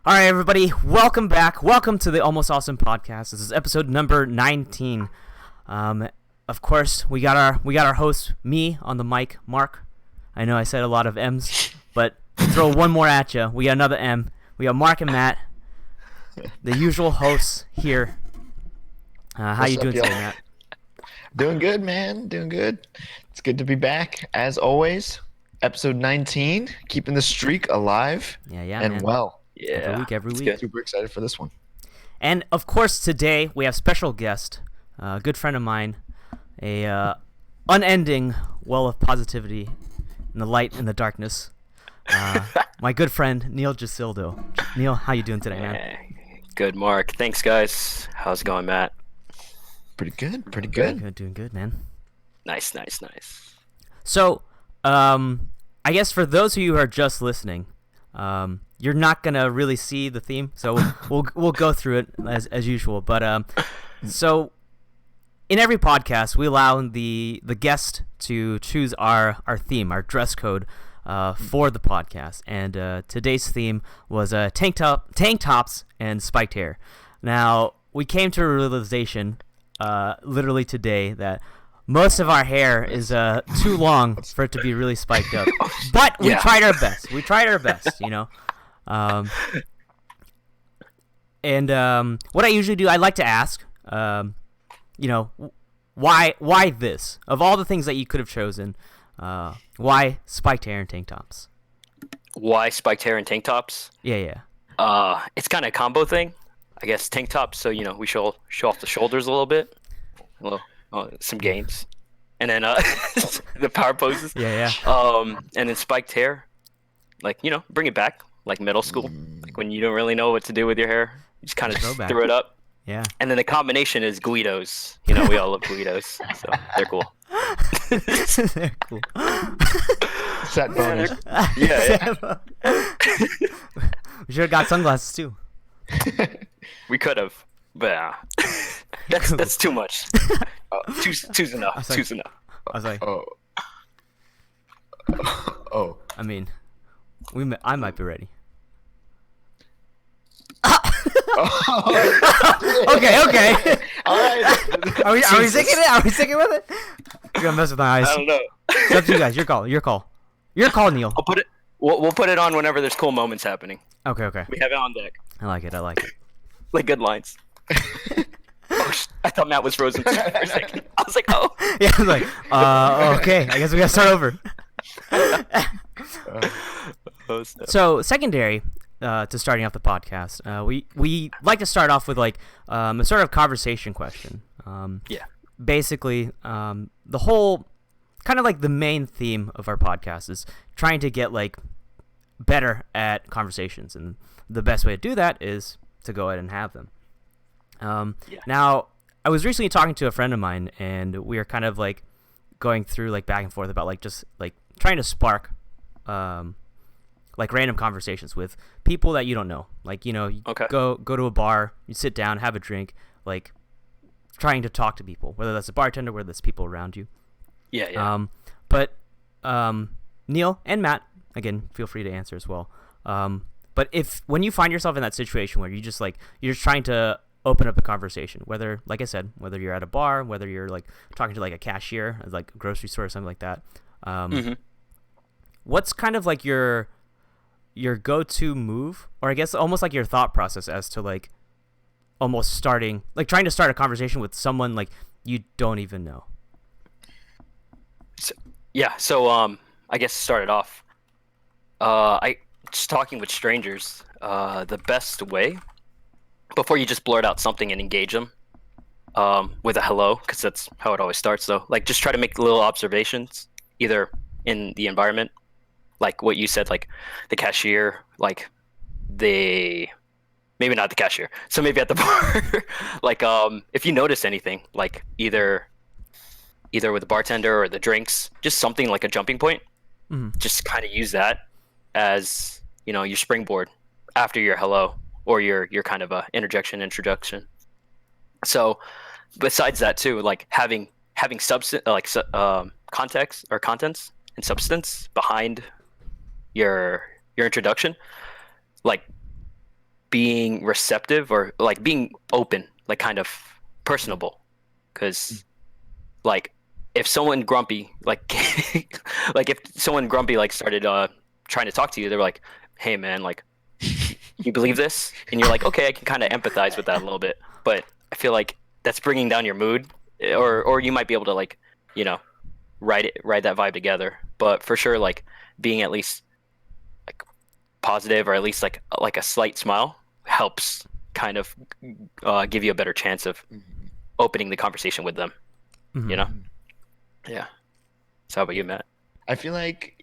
All right, everybody, welcome back. Welcome to the Almost Awesome podcast. This is episode number 19. Of course, we got our host, me, on the mic, Mark. I know I said a lot of M's, but throw one more at you. We got another M. We got Mark and Matt, the usual hosts here. How you doing today, Matt? Doing good, man. Doing good. It's good to be back, as always. Episode 19, keeping the streak alive and man. well. Yeah, every week. Super excited for this one. And of course, today we have special guest, a good friend of mine, a unending well of positivity in the light and the darkness. My good friend Neil Jacildo. Neil, how you doing today, man? Good, Mark. Thanks, guys. How's it going, Matt? Pretty good. Doing good, man. Nice. So, I guess for those of you who are just listening, you're not gonna really see the theme, so we'll go through it as usual. But so in every podcast, we allow the guest to choose our theme, our dress code for the podcast. And today's theme was tank tops and spiked hair. Now we came to a realization literally today that most of our hair is too long for it to be really spiked up. But we tried our best. You know. What I usually do, I like to ask, why this? Of all the things that you could have chosen, why spiked hair and tank tops? Why spiked hair and tank tops? Yeah. It's kind of a combo thing. I guess tank tops, so we show off the shoulders a little bit, some gains, and then the power poses. Yeah. And then spiked hair, bring it back. Like middle school, like when you don't really know what to do with your hair, you just kind of throw it up. Yeah. And then the combination is Guidos. We all love Guidos, so they're cool. They're cool. Set bonus. Yeah. We should have got sunglasses too. We could have, but that's too much. Two's enough. Two's enough. I was like, oh. I mean, I might be ready. Okay. All right. Are we sticking it? Are we sticking with it? You're gonna mess with my eyes. I don't know. It's up to you guys. Your call, Neil. I'll put it. We'll put it on whenever there's cool moments happening. Okay. We have it on deck. I like it. Like good lines. I thought Matt was frozen for a second. I was like, oh. Yeah, I was like, okay. I guess we gotta start over. So secondary to starting off the podcast, we like to start off with a sort of conversation question. Basically, the whole kind of like the main theme of our podcast is trying to get better at conversations, and the best way to do that is to go ahead and have them. Now, I was recently talking to a friend of mine, and we were kind of going through back and forth about just trying to spark random conversations with people that you don't know. You go to a bar, you sit down, have a drink, trying to talk to people, whether that's a bartender, whether that's people around you. Yeah. But Neil and Matt, again, feel free to answer as well. But when you find yourself in that situation where you're just trying to open up a conversation, whether, like I said, whether you're at a bar, whether you're talking to a cashier at a grocery store or something like that, what's kind of your go-to move, or I guess almost your thought process as to almost starting trying to start a conversation with someone you don't even know? So I guess to start it off, I just talking with strangers, the best way before you just blurt out something and engage them with a hello, because that's how it always starts though. Just try to make little observations either in the environment, like what you said, the cashier, maybe not the cashier, so maybe at the bar. If you notice anything, either with the bartender or the drinks, just something like a jumping point. Just kind of use that as your springboard after your hello or your kind of a introduction. So besides that too, having substance, context or contents and substance behind your introduction, being receptive or like being open, like kind of personable. Because like if someone grumpy, like like if someone grumpy like started trying to talk to you, they were like, "Hey man, like you believe this?" And you're like, "Okay, I can kind of empathize with that a little bit." But I feel like that's bringing down your mood, or you might be able to like, you know, ride that vibe together. But for sure, like being at least like positive or at least like a slight smile helps kind of give you a better chance of opening the conversation with them. Mhm. You know? Yeah. So how about you, Matt? I feel like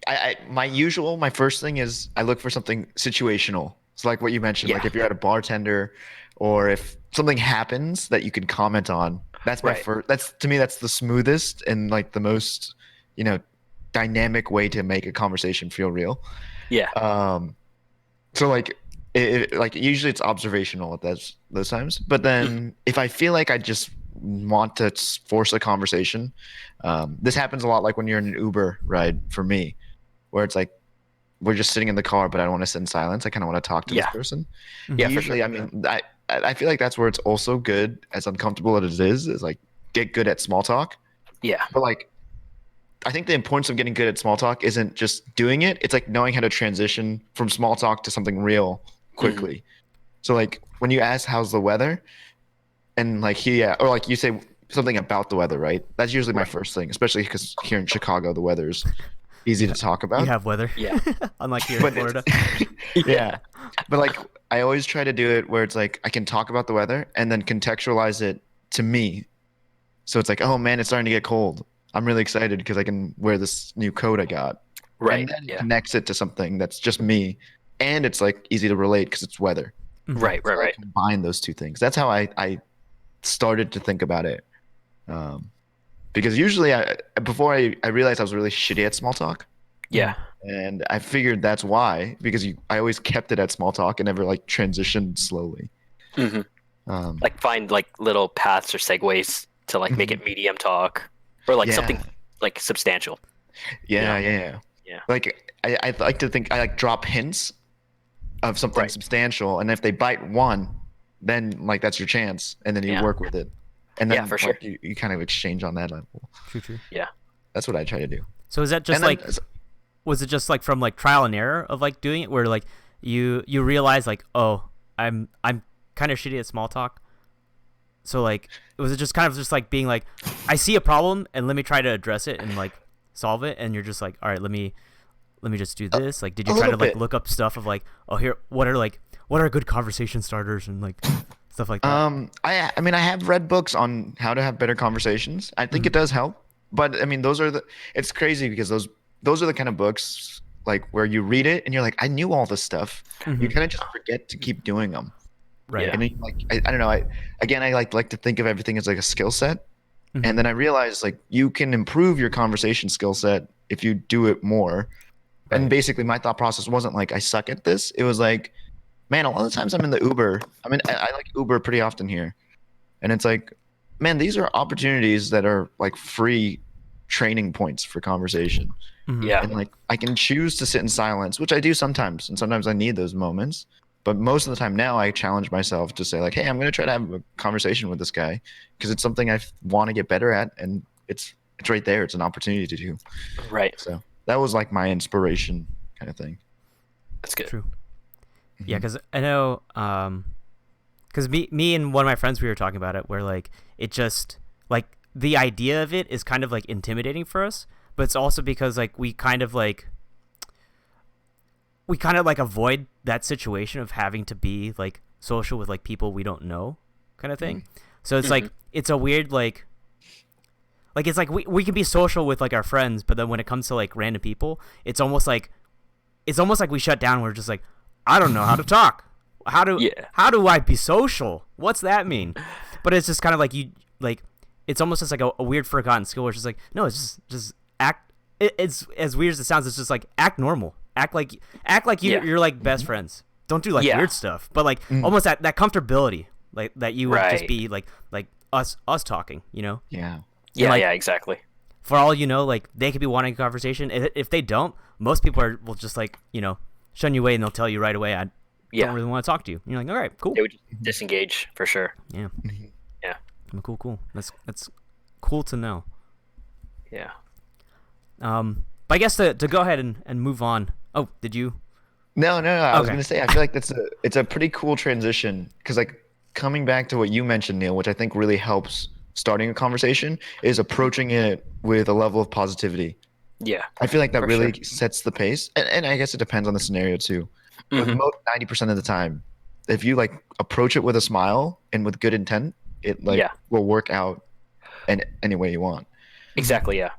my first thing is I look for something situational. It's like what you mentioned, Yeah. like if you're at a bartender or if something happens that you can comment on. That's my Right. first. That's to me that's the smoothest and like the most, you know, dynamic way to make a conversation feel real. Yeah. So like like usually it's observational at those times, but then if I feel like I just want to force a conversation, this happens a lot like when you're in an Uber ride for me, where it's like we're just sitting in the car, but I don't want to sit in silence. I kind of want to talk to this Yeah. person. Yeah, for Usually, sure. I mean, I feel like that's where it's also good, as uncomfortable as it is like get good at small talk. Yeah. But like I think the importance of getting good at small talk isn't just doing it. It's like knowing how to transition from small talk to something real quickly. So like when you ask how's the weather and like or like you say something about the weather, right? That's usually my Right. first thing, especially because here in Chicago the weather's easy to talk You about. have weather. Yeah. Unlike here in But Florida. yeah. But like I always try to do it where it's like I can talk about the weather and then contextualize it to me. So it's like, oh man, it's starting to get cold. I'm really excited because I can wear this new coat I got. Right. And then it Yeah. connects it to something that's just me. And it's like easy to relate because it's weather. Mhm. Right. Right. So I Right. combine those two things. That's how I started to think about it. Because usually before I realized I was really shitty at small talk. Yeah. And I figured that's why, because I always kept it at small talk and never like transitioned slowly. hmm Um, Like find like little paths or segues to like make it medium talk or like yeah, something like substantial. yeah, you know? yeah. Yeah. Like I like to think I like drop hints of something Right. substantial, and if they bite one, then like that's your chance, and then you Yeah. work with it, and Yeah, then for like sure. you kind of exchange on that level. True, true. Yeah. That's what I try to do. So is that just And then like, was it just like from like trial and error of like doing it, where like you realize like, oh, I'm kind of shitty at small talk. So like, was it just kind of just like being like, I see a problem and let me try to address it and like solve it, and you're just like, all right, let me just do this. Like, did you a try to little like bit. look up stuff of like, oh, here, what are good conversation starters and like stuff like that? I mean I have read books on how to have better conversations. I think it does help, but I mean it's crazy because those are the kind of books like where you read it and you're like I knew all this stuff. You kind of just forget to keep doing them. Right. Yeah. And then, like I don't know, I like to think of everything as like a skill set. And then I realized like you can improve your conversation skill set if you do it more. And Right. basically my thought process wasn't like I suck at this. It was like, man, a lot of times I'm in the Uber. I mean, I like Uber pretty often here. And it's like, man, these are opportunities that are like free training points for conversation. Yeah. And like I can choose to sit in silence, which I do sometimes, and sometimes I need those moments. But most of the time now I challenge myself to say like, hey, I'm going to try to have a conversation with this guy because it's something I want to get better at, and it's right there. It's an opportunity to do. Right. So that was like my inspiration kind of thing. That's good. True. Yeah, because I know, because me and one of my friends, we were talking about it, where like it just like the idea of it is kind of like intimidating for us, but it's also because like we kind of like avoid that situation of having to be like social with like people we don't know, kind of thing. So it's like it's a weird like it's like we can be social with like our friends, but then when it comes to like random people, it's almost like we shut down. We're just like, I don't know how to talk. How do I be social? What's that mean? But it's just kind of like it's almost just like a weird forgotten skill where it's just like, no, it's just act. It's as weird as it sounds. It's just like act normal. Act like you're like best friends. Don't do like weird stuff. But like almost that comfortability, like that you would just be like us talking, you know? Yeah. Yeah. like- Yeah. Exactly. For all you know, like they could be wanting a conversation. If they don't, most people will just like, you know, shun you away and they'll tell you right away, Yeah. don't really want to talk to you. And you're like, all right, cool. They would just disengage for sure. Yeah. Mhm. Yeah. Cool. That's cool to know. Yeah. But I guess to go ahead and move on. Oh, did you? No. I was Okay. gonna say I feel like it's a pretty cool transition because like coming back to what you mentioned, Neil, which I think really helps starting a conversation is approaching it with a level of positivity. Yeah. I feel like that For really sure. sets the pace, and I guess it depends on the scenario too. But Hmm. most 90% of the time, if you like approach it with a smile and with good intent, it like Yeah. will work out in any way you want. Exactly. Yeah.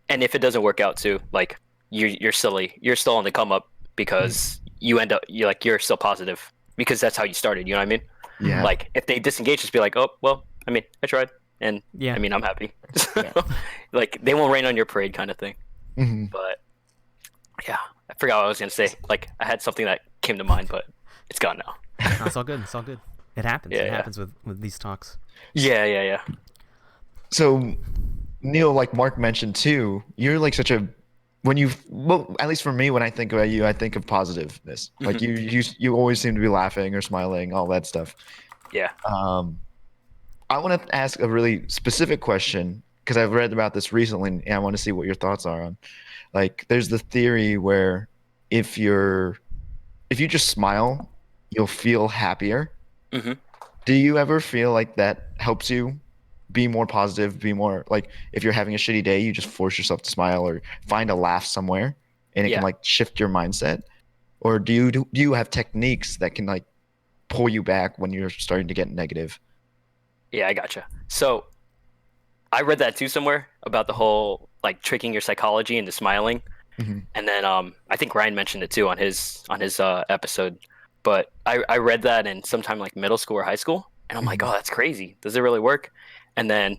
And if it doesn't work out too, like you're silly. You're still on the come up because you end up you're still positive because that's how you started. You know what I mean? Yeah. Like if they disengage, just be like, oh well. I mean, I tried, and Yeah. I mean, I'm happy. Yeah. Like they won't rain on your parade, kind of thing. Hmm. But yeah, I forgot what I was gonna say. Like I had something that came to mind, but it's gone now. No, it's all good. It's all good. It happens. Yeah, It yeah. happens with these talks. Yeah. So, Neil, like Mark mentioned too, you're like such a when you well, at least for me, when I think about you, I think of positiveness. Like Hmm. you always seem to be laughing or smiling, all that stuff. Yeah. Um, I want to ask a really specific question because I've read about this recently, and I want to see what your thoughts are on. Like, there's the theory where if you're if you just smile, you'll feel happier. Hmm. Do you ever feel like that helps you be more positive, be more like if you're having a shitty day, you just force yourself to smile or find a laugh somewhere and it can Yeah. like shift your mindset? Or do you have techniques that can like pull you back when you're starting to get negative? Yeah. I gotcha. So I read that too somewhere about the whole like tricking your psychology into smiling. Hmm. And then I think Ryan mentioned it too on his episode. But I read that in sometime like middle school or high school, and I'm like, Hmm. oh, that's crazy. Does it really work? And then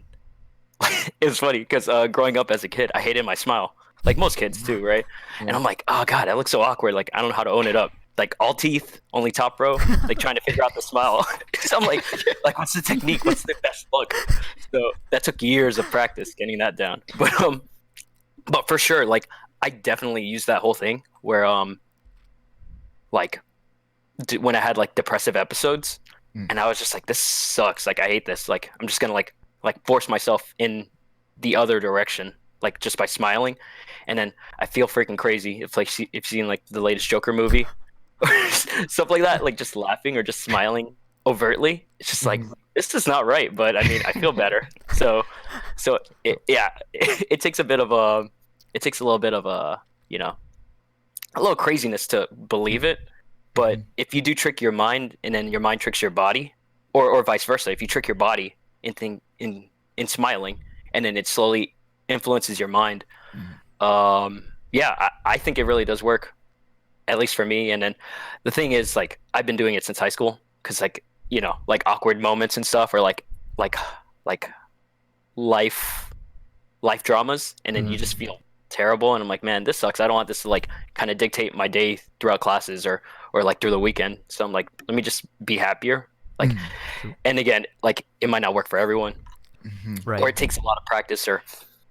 it's funny because growing up as a kid, I hated my smile, like most kids too, right? And Yeah. I'm like, oh god, I look so awkward. Like I don't know how to own it up. Like all teeth, only top row. Like trying to figure out the smile. So I'm like, what's the technique? What's the best look? So that took years of practice getting that down. But for sure, like I definitely used that whole thing where like when I had like depressive episodes, Mm. and I was just like, this sucks. Like I hate this. Like I'm just gonna like force myself in the other direction, like just by smiling, and then I feel freaking crazy if like if you've seen like the latest Joker movie or stuff like that, like just laughing or just smiling overtly. It's just like Mhm. this is not right, but I mean I feel better. So yeah, it takes a bit of a it takes a little bit of a little craziness to believe it. But Mhm. if you do trick your mind and then your mind tricks your body, or vice versa, if you trick your body in smiling and then it slowly influences your mind, Mhm. yeah, I think it really does work, at least for me. And then the thing is, like, I've been doing it since high school because, like, like awkward moments and stuff, or like like life life dramas, and then you just Mhm. feel terrible. And I'm like, man, this sucks. I don't want this to like kind of dictate my day throughout classes or like through the weekend. So I'm like, let me just be happier. Like, Mhm. True. and again, like it might not work for everyone, Mhm. Right. or it takes a lot of practice, or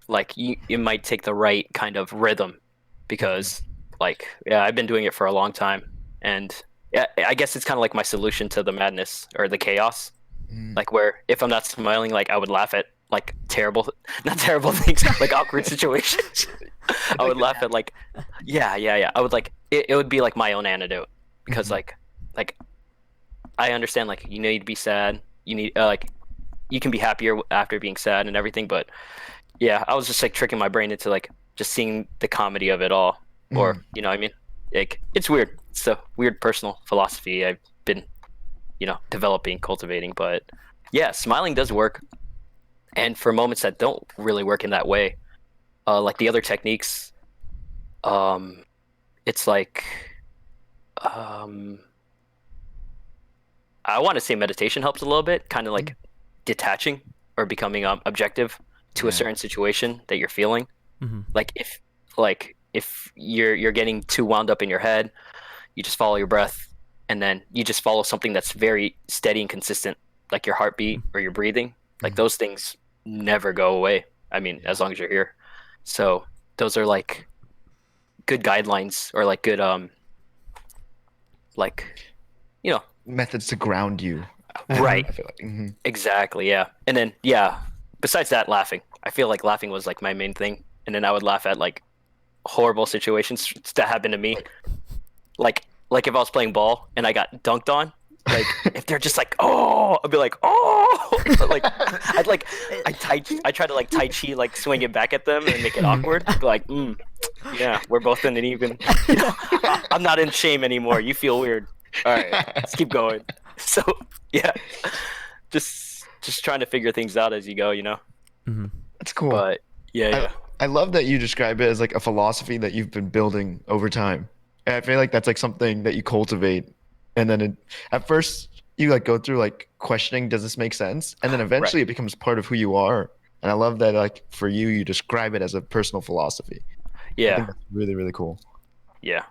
like it might take the right kind of rhythm, because like yeah, I've been doing it for a long time, and yeah, I guess it's kind of like my solution to the madness or the chaos. Mhm. Like where if I'm not smiling, like I would laugh at like terrible, not terrible things, like awkward situations. I would laugh at like, yeah. I would like it would be like my own antidote because Mhm. like I understand like you need to be sad, you need like you can be happier after being sad and everything, but yeah, I was just like tricking my brain into like just seeing the comedy of it all, or Mhm. you know what I mean? Like it's weird. It's a weird personal philosophy I've been developing, cultivating, but yeah, smiling does work. And for moments that don't really work in that way, like the other techniques, um, it's like um, I want to say meditation helps a little bit, kind of like detaching or becoming objective to a Yeah. certain situation that you're feeling. Mm-hmm. Like if you're getting too wound up in your head, you just follow your breath, and then you just follow something that's very steady and consistent, like your heartbeat or your breathing. Like Mhm. those things never go away. I mean, Yeah. as long as you're here. So those are like good guidelines, or like good like you know, Methods to ground you. right. I feel like. Exactly, yeah. And then besides that, laughing. I feel like laughing was like my main thing. And then I would laugh at like horrible situations that happened to me. Like if I was playing ball and I got dunked on, like if they're just like, oh, I'd be like, oh, but, like I try to like tai chi, like swing it back at them and make it awkward. Like, yeah, we're both in an even. I'm not in shame anymore. You feel weird. All right, let's keep going. So yeah, just trying to figure things out as you go, you know. That's cool. But yeah. I love that you describe it as like a philosophy that you've been building over time. And I feel like that's like something that you cultivate, and then at first you like go through like questioning, does this make sense? And then eventually it becomes part of who you are. And I love that like for you, you describe it as a personal philosophy. I Yeah. think that's really, really cool. Yeah.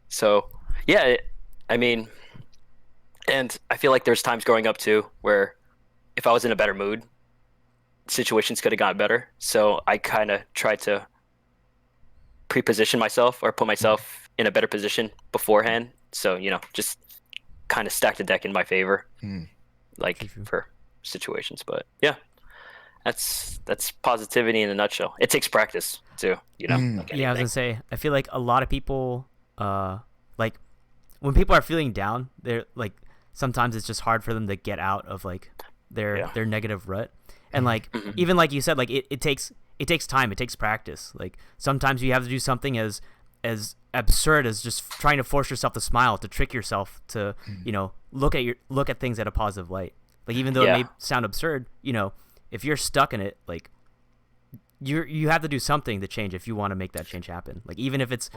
So yeah, I mean, and I feel like there's times growing up too where if I was in a better mood, situations could have gotten better. So I kind of tried to pre-position myself or put myself in a better position beforehand. So, you know, just kind of stack the deck in my favor, like for situations. But yeah, that's positivity in a nutshell. It takes practice too, you know. Like Yeah, I was gonna say, I feel like a lot of people, like when people are feeling down, they're like sometimes it's just hard for them to get out of like their negative rut. And like even like you said, like it takes time, it takes practice. Like sometimes you have to do something as absurd as just trying to force yourself to smile, to trick yourself to you know look at things at a positive light. Like even though it may sound absurd, you know, if you're stuck in it, like you have to do something to change if you want to make that change happen. Like even if it's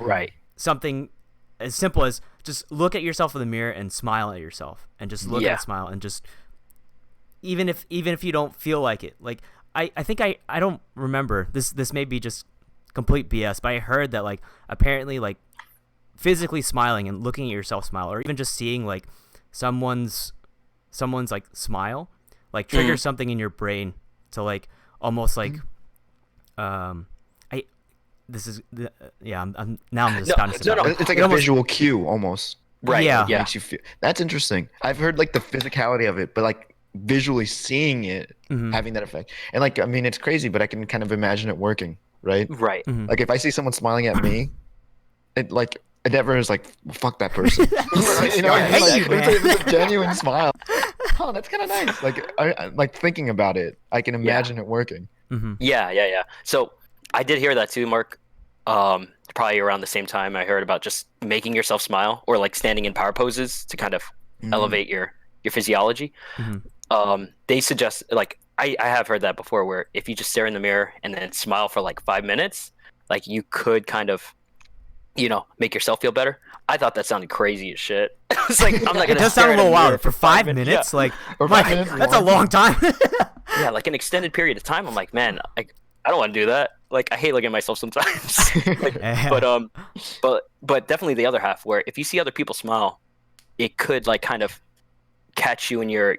something as simple as just look at yourself in the mirror and smile at yourself, and just look at a smile, and just even if you don't feel like it. Like I think I don't remember this may be just complete BS, but I heard that like apparently like physically smiling and looking at yourself smile, or even just seeing like someone's like smile, like triggers something in your brain to like almost like I'm just kind of It's like a visual cue almost. Right. Yeah. Makes you feel. That's interesting. I've heard like the physicality of it, but like visually seeing it having that effect. And like I mean it's crazy, but I can kind of imagine it working, right? Right. Like if I see someone smiling at me, it never is like fuck that person. You know, I hate you, man. it's a genuine smile. Oh, that's kind of nice. Like I like thinking about it, I can imagine it working. Yeah. So I did hear that too, Mark. Probably around the same time I heard about just making yourself smile, or like standing in power poses to kind of elevate your physiology. They suggest, like I have heard that before, where if you just stare in the mirror and then smile for like 5 minutes, like you could kind of, you know, make yourself feel better. I thought that sounded crazy as shit. It's like I'm not gonna. It does sound a little wild for 5 minutes. Yeah. Like Or 5 minutes that's a long time. Yeah, like an extended period of time. I'm like, man, I don't want to do that. Like I hate looking at myself sometimes. Like, but definitely the other half, where if you see other people smile, it could like kind of catch you in your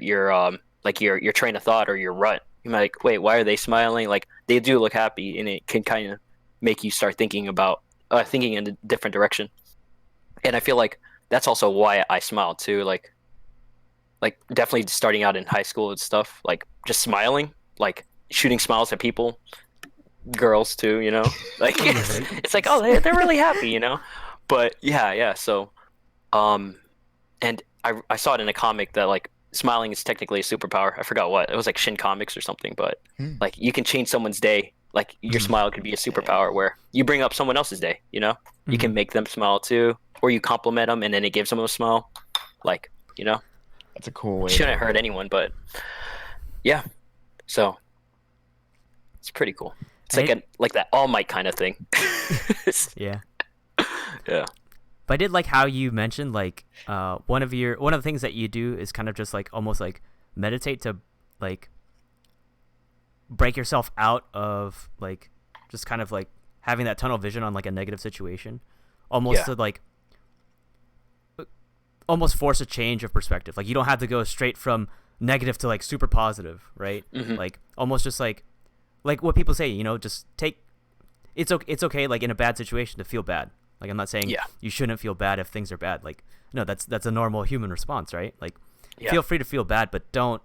train of thought or your rut. You might like, wait, why are they smiling? Like they do look happy, and it can kind of make you start thinking in a different direction. And I feel like that's also why I smile too. Like definitely starting out in high school and stuff, like just smiling, like shooting smiles at people, girls too, you know, like it's like, oh, they're really happy, you know. But yeah. So, and I saw it in a comic that like smiling is technically a superpower. I forgot what it was, like Shin Comics or something. But like you can change someone's day. Like your smile could be a superpower, where you bring up someone else's day. You know, you can make them smile too, or you compliment them and then it gives them a smile. Like, you know, That's a cool way. Shouldn't hurt anyone, but yeah. So it's pretty cool. It's like that All Might kind of thing. Yeah. Yeah. But I did like how you mentioned like one of the things that you do is kind of just like almost like meditate to like break yourself out of like just kind of like having that tunnel vision on like a negative situation, almost to like almost force a change of perspective. Like you don't have to go straight from negative to like super positive, right? Like almost just like what people say, you know, just take it's okay like in a bad situation to feel bad. Like I'm not saying you shouldn't feel bad if things are bad. Like no, that's a normal human response, right? Like, Yeah. feel free to feel bad, but don't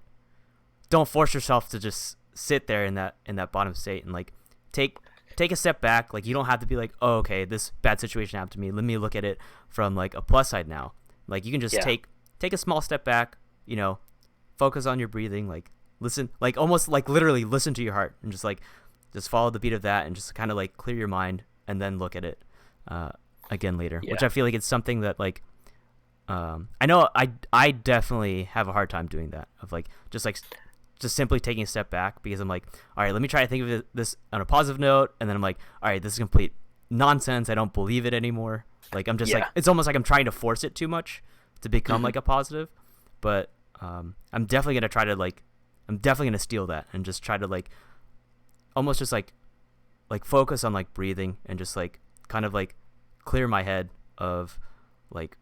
force yourself to just sit there in that bottom state, and like take a step back. Like, you don't have to be like, oh, okay, this bad situation happened to me, let me look at it from like a plus side now. Like, you can just take a small step back, you know, focus on your breathing, like listen, like almost like literally listen to your heart, and just follow the beat of that, and just kind of like clear your mind, and then look at it again later. Which I feel like it's something that like I know I definitely have a hard time doing that, of like just simply taking a step back, because I'm like, all right, let me try to think of this on a positive note, and then I'm like, all right, this is complete nonsense, I don't believe it anymore. Like, I'm just like, it's almost like I'm trying to force it too much to become like a positive. But I'm definitely gonna try to like, I'm definitely gonna steal that, and just try to like almost just like focus on like breathing, and just like kind of like clear my head of like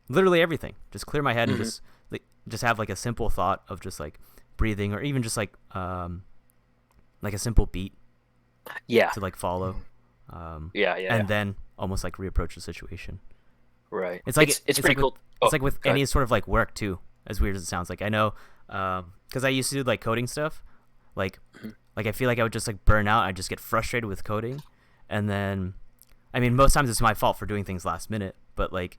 literally everything. Just clear my head, and just have like a simple thought of just like breathing, or even just like a simple beat to like follow. And then almost like reapproach the situation. Right. It's like it's pretty like cool. It's like with any sort of like work too, as weird as it sounds. Like, I know because I used to do like coding stuff, like I feel like I would just like burn out. I'd just get frustrated with coding, and then I mean, most times it's my fault for doing things last minute, but like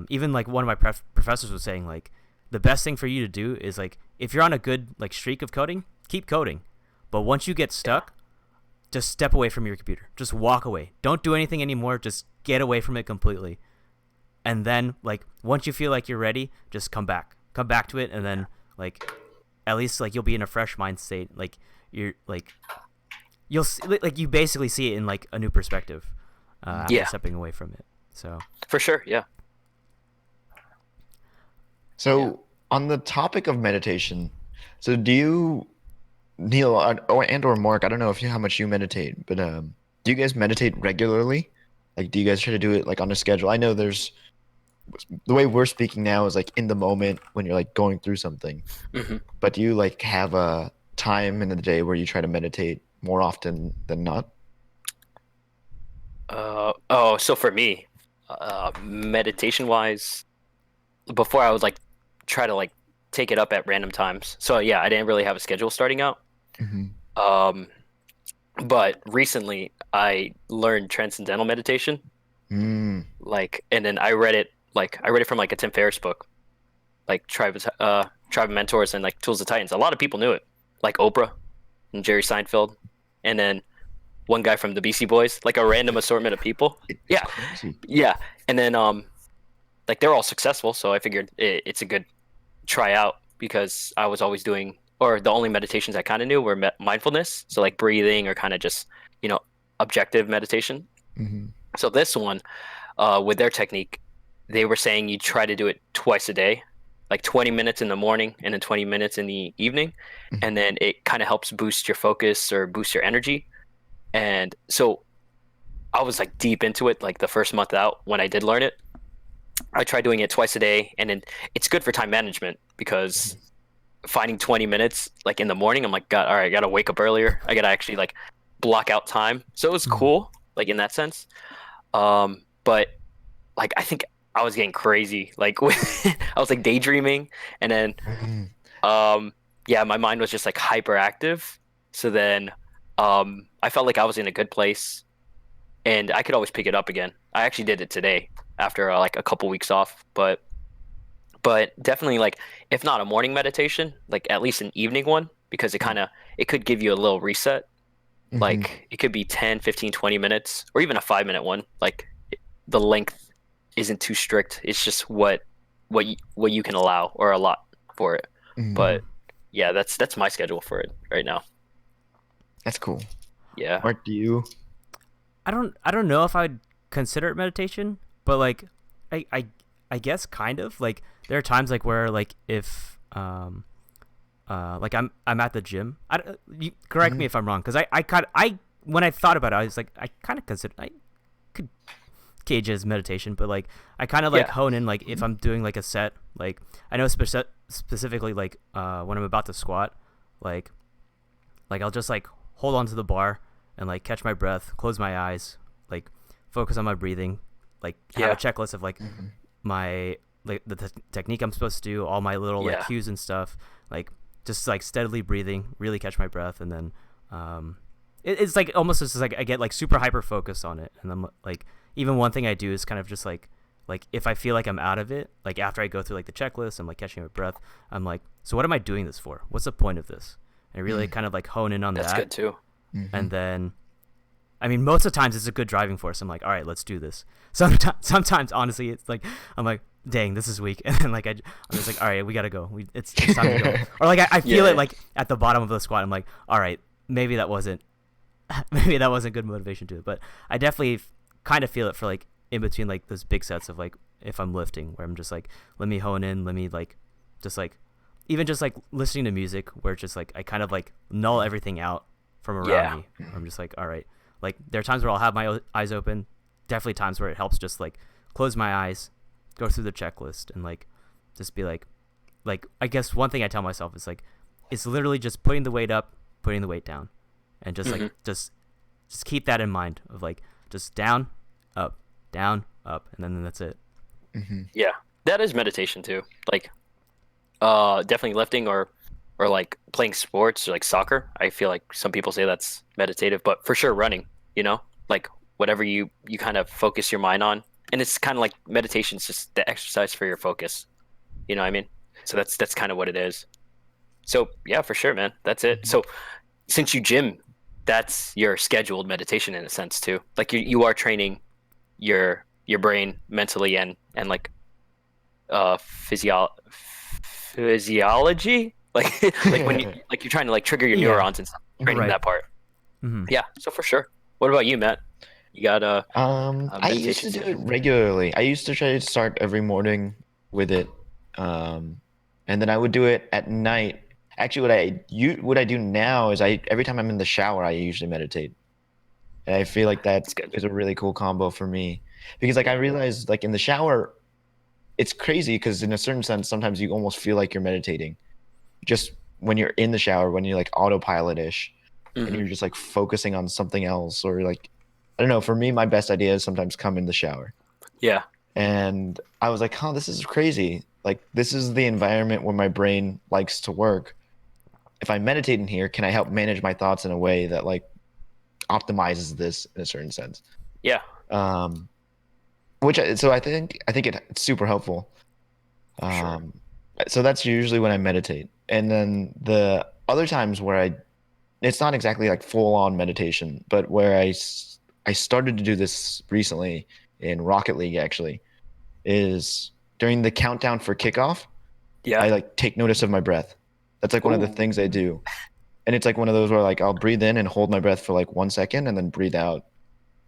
even like one of my professors was saying, like, the best thing for you to do is like, if you're on a good like streak of coding, keep coding, but once you get stuck, just step away from your computer, just walk away, don't do anything anymore, just get away from it completely, and then like once you feel like you're ready, just come back to it, and then like at least like you'll be in a fresh mind state, like you're like you'll like you basically see it in like a new perspective after stepping away from it. So For sure, yeah. So on the topic of meditation, so do you, Neil, or Mark, I don't know how much you meditate, but do you guys meditate regularly? Like, do you guys try to do it like on a schedule? I know there's the way we're speaking now is like in the moment when you're like going through something. But do you like have a time in the day where you try to meditate more often than not? So for me, meditation wise, before I would like try to like take it up at random times. So yeah, I didn't really have a schedule starting out. But recently I learned transcendental meditation. Like, and then I read it from like a Tim Ferriss book, like Tribe of Mentors and like Tools of Titans. A lot of people knew it, like Oprah and Jerry Seinfeld, and then one guy from the Beastie Boys, like a random assortment of people. It's crazy. Yeah. And then like they're all successful, so I figured it's a good try out, because I was always doing, or the only meditations I kind of knew were mindfulness, so like breathing or kind of just, you know, objective meditation. So this one, with their technique, they were saying you try to do it twice a day, like 20 minutes in the morning and then 20 minutes in the evening, and then it kind of helps boost your focus or boost your energy. And so I was like deep into it, like the first month out when I did learn it. I tried doing it twice a day, and then it's good for time management, because finding 20 minutes like in the morning, I'm like, God, all right, I gotta wake up earlier. I gotta actually like block out time. So it was cool, like in that sense. But like I think I was getting crazy. Like I was like daydreaming, and then my mind was just like hyperactive. So then I felt like I was in a good place, and I could always pick it up again. I actually did it today after like a couple weeks off, but definitely, like, if not a morning meditation, like at least an evening one, because it could give you a little reset. Like it could be 10, 15, 20 minutes, or even a 5-minute one. Like the length isn't too strict. It's just what you can allow, or a lot for it. But yeah, that's my schedule for it right now. That's cool. Yeah. Mark, do you? I don't know if I'd consider it meditation, but like I guess kind of. Like there are times like where like if like I'm at the gym. You correct me if I'm wrong, because I when I thought about it, I was like, I kind of consider, I could cage it as meditation, but like I kind of like hone in, like if I'm doing like a set, like I know specifically like when I'm about to squat, like I'll just like hold on to the bar and like catch my breath, close my eyes, like focus on my breathing, like have a checklist of like my like the technique I'm supposed to do, all my little like Yeah. cues and stuff, like just like steadily breathing, really catch my breath, and then it's like almost just like I get like super hyper focused on it, and then like even one thing I do is kind of just like if I feel like I'm out of it, like after I go through like the checklist, I'm like catching my breath, I'm like, so what am I doing this for? What's the point of this? And really kind of like hone in on That's that. good too. And then I mean, most of the times it's a good driving force. I'm like, all right, let's do this. Sometimes honestly, it's like I'm like, dang, this is weak, and then like I'm just like, all right, we gotta go. It's time to go. Or like I feel Yeah. it like at the bottom of the squat. I'm like, all right, maybe that wasn't good motivation to it, but I definitely kind of feel it for like in between like those big sets of like if I'm lifting, where I'm just like, let me hone in, let me like just like even just like listening to music where it's just like I kind of like null everything out from around Yeah. me. I'm just like, all right, like there are times where I'll have my eyes open, definitely times where it helps just like close my eyes, go through the checklist, and like just be like I guess one thing I tell myself is like it's literally just putting the weight up, putting the weight down, and just like just keep that in mind of like just down, up, and then that's it. Yeah, that is meditation too. Like, definitely lifting or like playing sports or like soccer. I feel like some people say that's meditative, but for sure running. You know, like whatever you kind of focus your mind on, and it's kind of like meditation is just the exercise for your focus. You know what I mean? So that's kind of what it is. So yeah, for sure, man. That's it. So since you gym, that's your scheduled meditation in a sense too. Like you are training your brain mentally and like physiology, like like when you like you're trying to like trigger your Yeah. neurons and stuff, training Right. that part. Mm-hmm. Yeah, so for sure. What about you, Matt? You got I used to meditation do it schedule? regularly. I used to try to start every morning with it, um, and then I would do it at night. Actually, what I do now is I every time I'm in the shower, I usually meditate, and I feel like that That's good. is a really cool combo for me because like I realize like in the shower, it's crazy because in a certain sense, sometimes you almost feel like you're meditating, just when you're in the shower, when you're like autopilot-ish and you're just like focusing on something else or like I don't know, for me my best ideas sometimes come in the shower. Yeah. And I was like, "Huh, this is crazy. Like this is the environment where my brain likes to work. If I meditate in here, can I help manage my thoughts in a way that like optimizes this in a certain sense?" Yeah. Um so I think it's super helpful. Sure. So that's usually when I meditate. And then the other times where it's not exactly like full on meditation, but where I started to do this recently in Rocket League actually is during the countdown for kickoff, Yeah. I like take notice of my breath. That's like one of the Ooh. things I do. And it's like one of those where like I'll breathe in and hold my breath for like 1 second and then breathe out.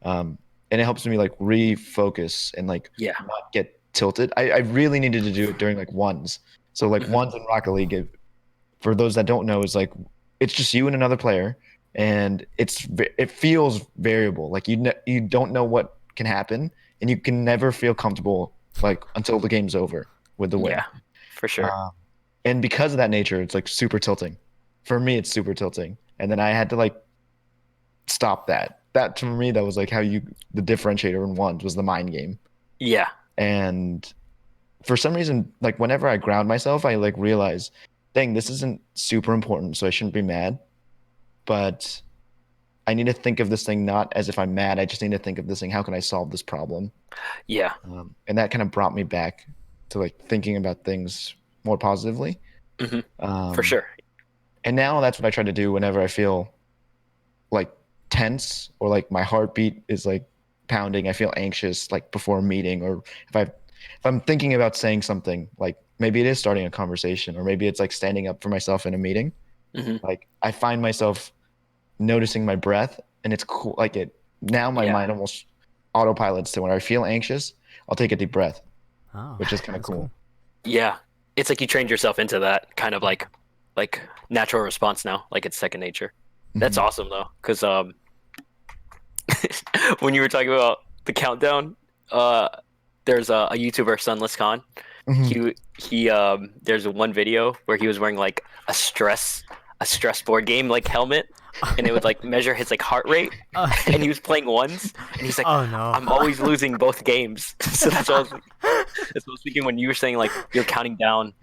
And it helps me like refocus and like Yeah. not get tilted. I really needed to do it during like ones. So like Mhm. ones in Rocket League, for those that don't know, is like it's just you and another player, and it feels variable. Like you don't know what can happen, and you can never feel comfortable like until the game's over with the win. Yeah. For sure. And because of that nature, it's like super tilting. For me, it's super tilting, and then I had to like stop that. That to me, that was like the differentiator in ones was the mind game. Yeah. And for some reason, like whenever I ground myself, I like realize, dang, this isn't super important, so I shouldn't be mad. But I need to think of this thing not as if I'm mad. I just need to think of this thing. How can I solve this problem? Yeah. And that kind of brought me back to like thinking about things more positively. Hmm. For Um, sure. and now that's what I try to do whenever I feel like tense or like my heartbeat is like pounding. I feel anxious like before a meeting, or if I'm thinking about saying something, like maybe it is starting a conversation, or maybe it's like standing up for myself in a meeting. Hmm. Like I find myself noticing my breath, and it's cool. Like it now, my Yeah. mind almost autopilots to when I feel anxious, I'll take a deep breath, Oh, which is kind of that's cool. Yeah. It's like you trained yourself into that kind of like natural response now. Like it's second nature. That's Mhm. awesome though, because when you were talking about the countdown, uh, there's a YouTuber, Sunless Khan. Mhm. He there's one video where he was wearing like a a stress board game like helmet, and it would like measure his like heart rate, and he was playing ones, and he's like, Oh no. I'm always losing both games. So that's what I was thinking when you were saying like you're counting down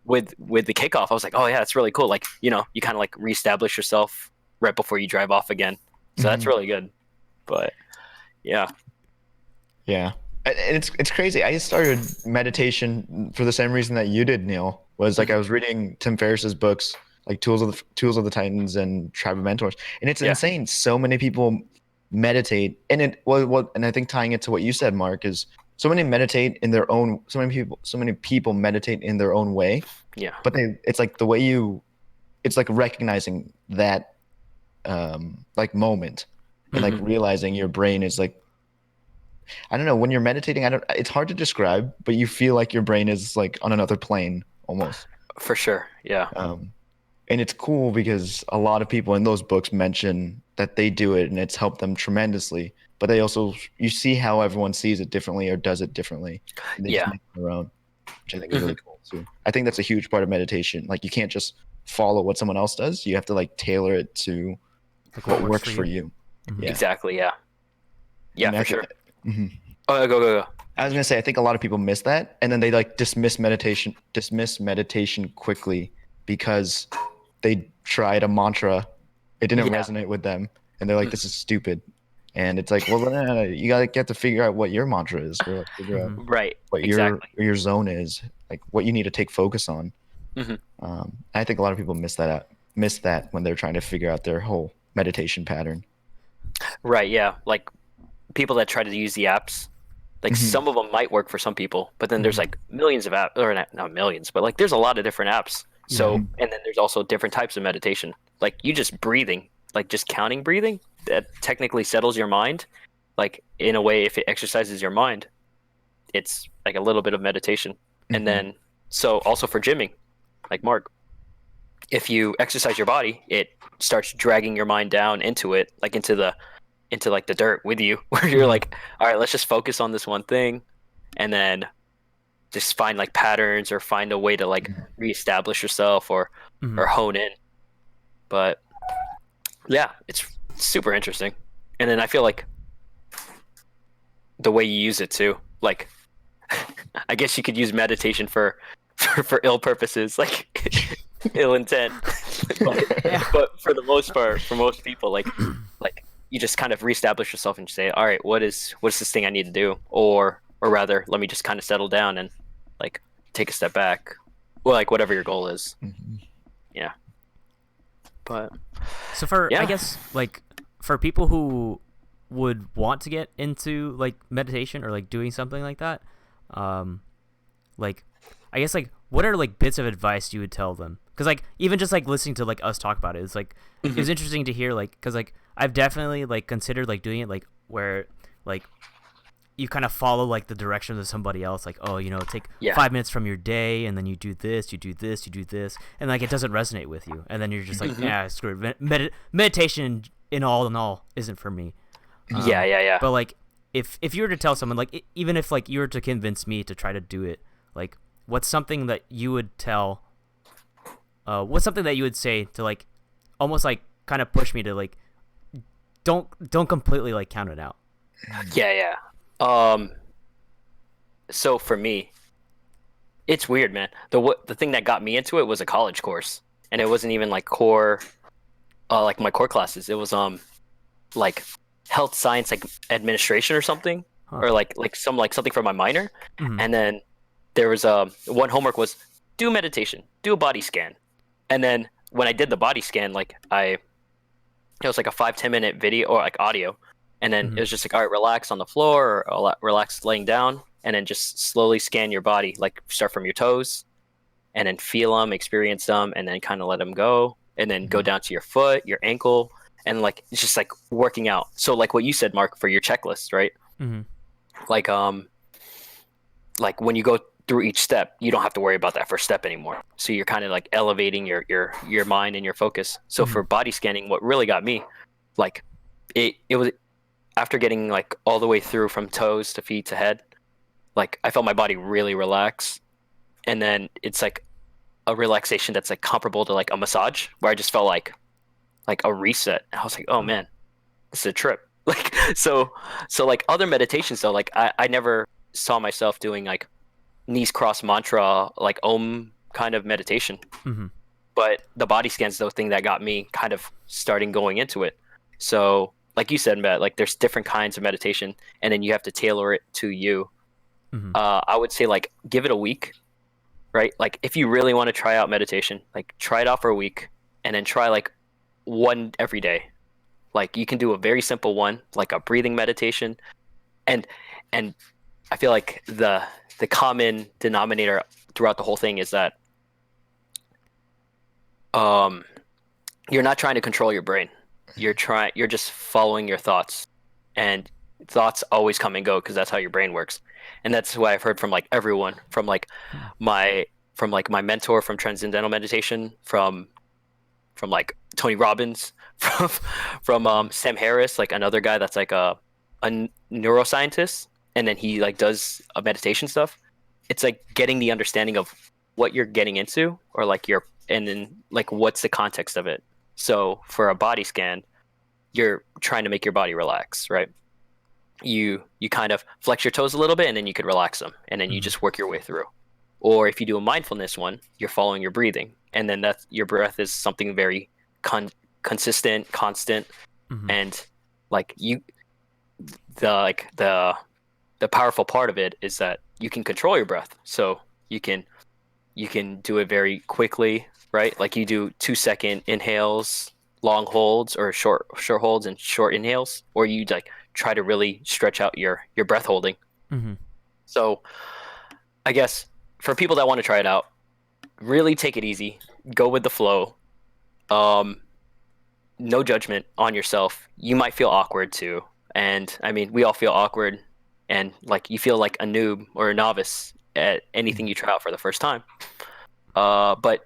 with the kickoff. I was like, oh yeah, that's really cool. Like, you know, you kind of like reestablish yourself right before you drive off again. So that's really good. But yeah. Yeah. And it's crazy. I started meditation for the same reason that you did, Neil. Was like I was reading Tim Ferriss's books, like Tools of the Titans and Tribe of Mentors, and it's insane. So many people meditate, and and I think tying it to what you said, Mark, is so many meditate in their own. So many people meditate in their own way. Yeah. But it's like the way it's like recognizing that, like moment, and like realizing your brain is like, I don't know, when you're meditating, it's hard to describe, but you feel like your brain is like on another plane almost. For sure. Yeah. And it's cool because a lot of people in those books mention that they do it and it's helped them tremendously. But they also, you see how everyone sees it differently or does it differently. And they just make it their own, which I think is really cool too. I think that's a huge part of meditation. Like you can't just follow what someone else does. You have to like tailor it to like what works for you. Yeah. Exactly. Yeah. Yeah, for sure. Oh, go. I was gonna say, I think a lot of people miss that, and then they like dismiss meditation quickly because they tried a mantra, it didn't resonate with them, and they're like, "This is stupid." And it's like, well, you gotta get to figure out what your mantra is, or like figure out what your zone is, like what you need to take focus on. I think a lot of people miss that when they're trying to figure out their whole meditation pattern. Right. Yeah. Like people that try to use the apps, like some of them might work for some people, but then there's like millions of apps, or not millions, but like there's a lot of different apps. So, and then there's also different types of meditation. Like you just breathing, like just counting breathing, that technically settles your mind. Like in a way, if it exercises your mind, it's like a little bit of meditation. And then, so also for gymming, like Mark, if you exercise your body, it starts dragging your mind down into it, like into like the dirt with you, where you're like, all right, let's just focus on this one thing, and then just find like patterns or find a way to like reestablish yourself or hone in. But yeah, it's super interesting. And then I feel like the way you use it too, like I guess you could use meditation for ill purposes, like ill intent. But for the most part, for most people, like you just kind of reestablish yourself and say, all right, what's this thing I need to do? Or rather, let me just kind of settle down and like take a step back. Well, like whatever your goal is. Yeah. But so I guess like for people who would want to get into like meditation or like doing something like that, like I guess like what are like bits of advice you would tell them? Because like even just like listening to like us talk about it, it's like it was interesting to hear, like, because like I've definitely like considered like doing it, like where like you kind of follow like the directions of somebody else, like, oh, you know, take 5 minutes from your day and then you do this, and like it doesn't resonate with you, and then you're just like, yeah, screw it. Meditation in all isn't for me. Yeah. But like if you were to tell someone, like even if like you were to convince me to try to do it, like what's something that you would tell? What's something that you would say to like almost like kind of push me to like don't completely like count it out? Yeah. So for me, it's weird, man. The thing that got me into it was a college course, and it wasn't even like core, like my core classes. It was like health science, like administration or something, or like something for my minor. And then there was one homework was do meditation, do a body scan, and then when I did the body scan, like it was like a 5-10 minute video or like audio. And then it was just like, all right, relax on the floor or relax laying down, and then just slowly scan your body, like start from your toes and then feel them, experience them, and then kind of let them go, and then go down to your foot, your ankle, and like it's just like working out. So like what you said, Mark, for your checklist, right? Like when you go through each step, you don't have to worry about that first step anymore. So you're kind of like elevating your mind and your focus. So for body scanning, what really got me, like it was after getting like all the way through from toes to feet to head, like I felt my body really relax. And then it's like a relaxation that's like comparable to like a massage, where I just felt like a reset. I was like, oh man, this is a trip. Like so like other meditations though, like I never saw myself doing like knees cross mantra like Om kind of meditation. Mm-hmm. But the body scan's the thing that got me kind of starting going into it. So like you said, Matt, like there's different kinds of meditation, and then you have to tailor it to you. Mm-hmm. I would say like give it a week, right? Like if you really want to try out meditation, like try it out for a week, and then try like one every day. Like you can do a very simple one, like a breathing meditation, and and I feel like the common denominator throughout the whole thing is that um you're not trying to control your brain. You're just following your thoughts, and thoughts always come and go because that's how your brain works. And that's why I've heard from like everyone, from like my my mentor from Transcendental Meditation, from like Tony Robbins, from Sam Harris, like another guy that's like a neuroscientist, and then he like does a meditation stuff. It's like getting the understanding of what you're getting into, or like your, and then like what's the context of it. So for a body scan, you're trying to make your body relax, right? You kind of flex your toes a little bit, and then you could relax them, and then you just work your way through. Or if you do a mindfulness one, you're following your breathing, and then that's, your breath is something very consistent, constant, Mm-hmm. and like the powerful part of it is that you can control your breath. So you can do it very quickly, right? Like you do 2-second inhales, long holds, or short holds and short inhales, or you like try to really stretch out your breath holding. Mm-hmm. So I guess for people that want to try it out, really take it easy, go with the flow. No judgment on yourself. You might feel awkward too, and I mean, we all feel awkward, and like you feel like a noob or a novice at anything you try out for the first time. But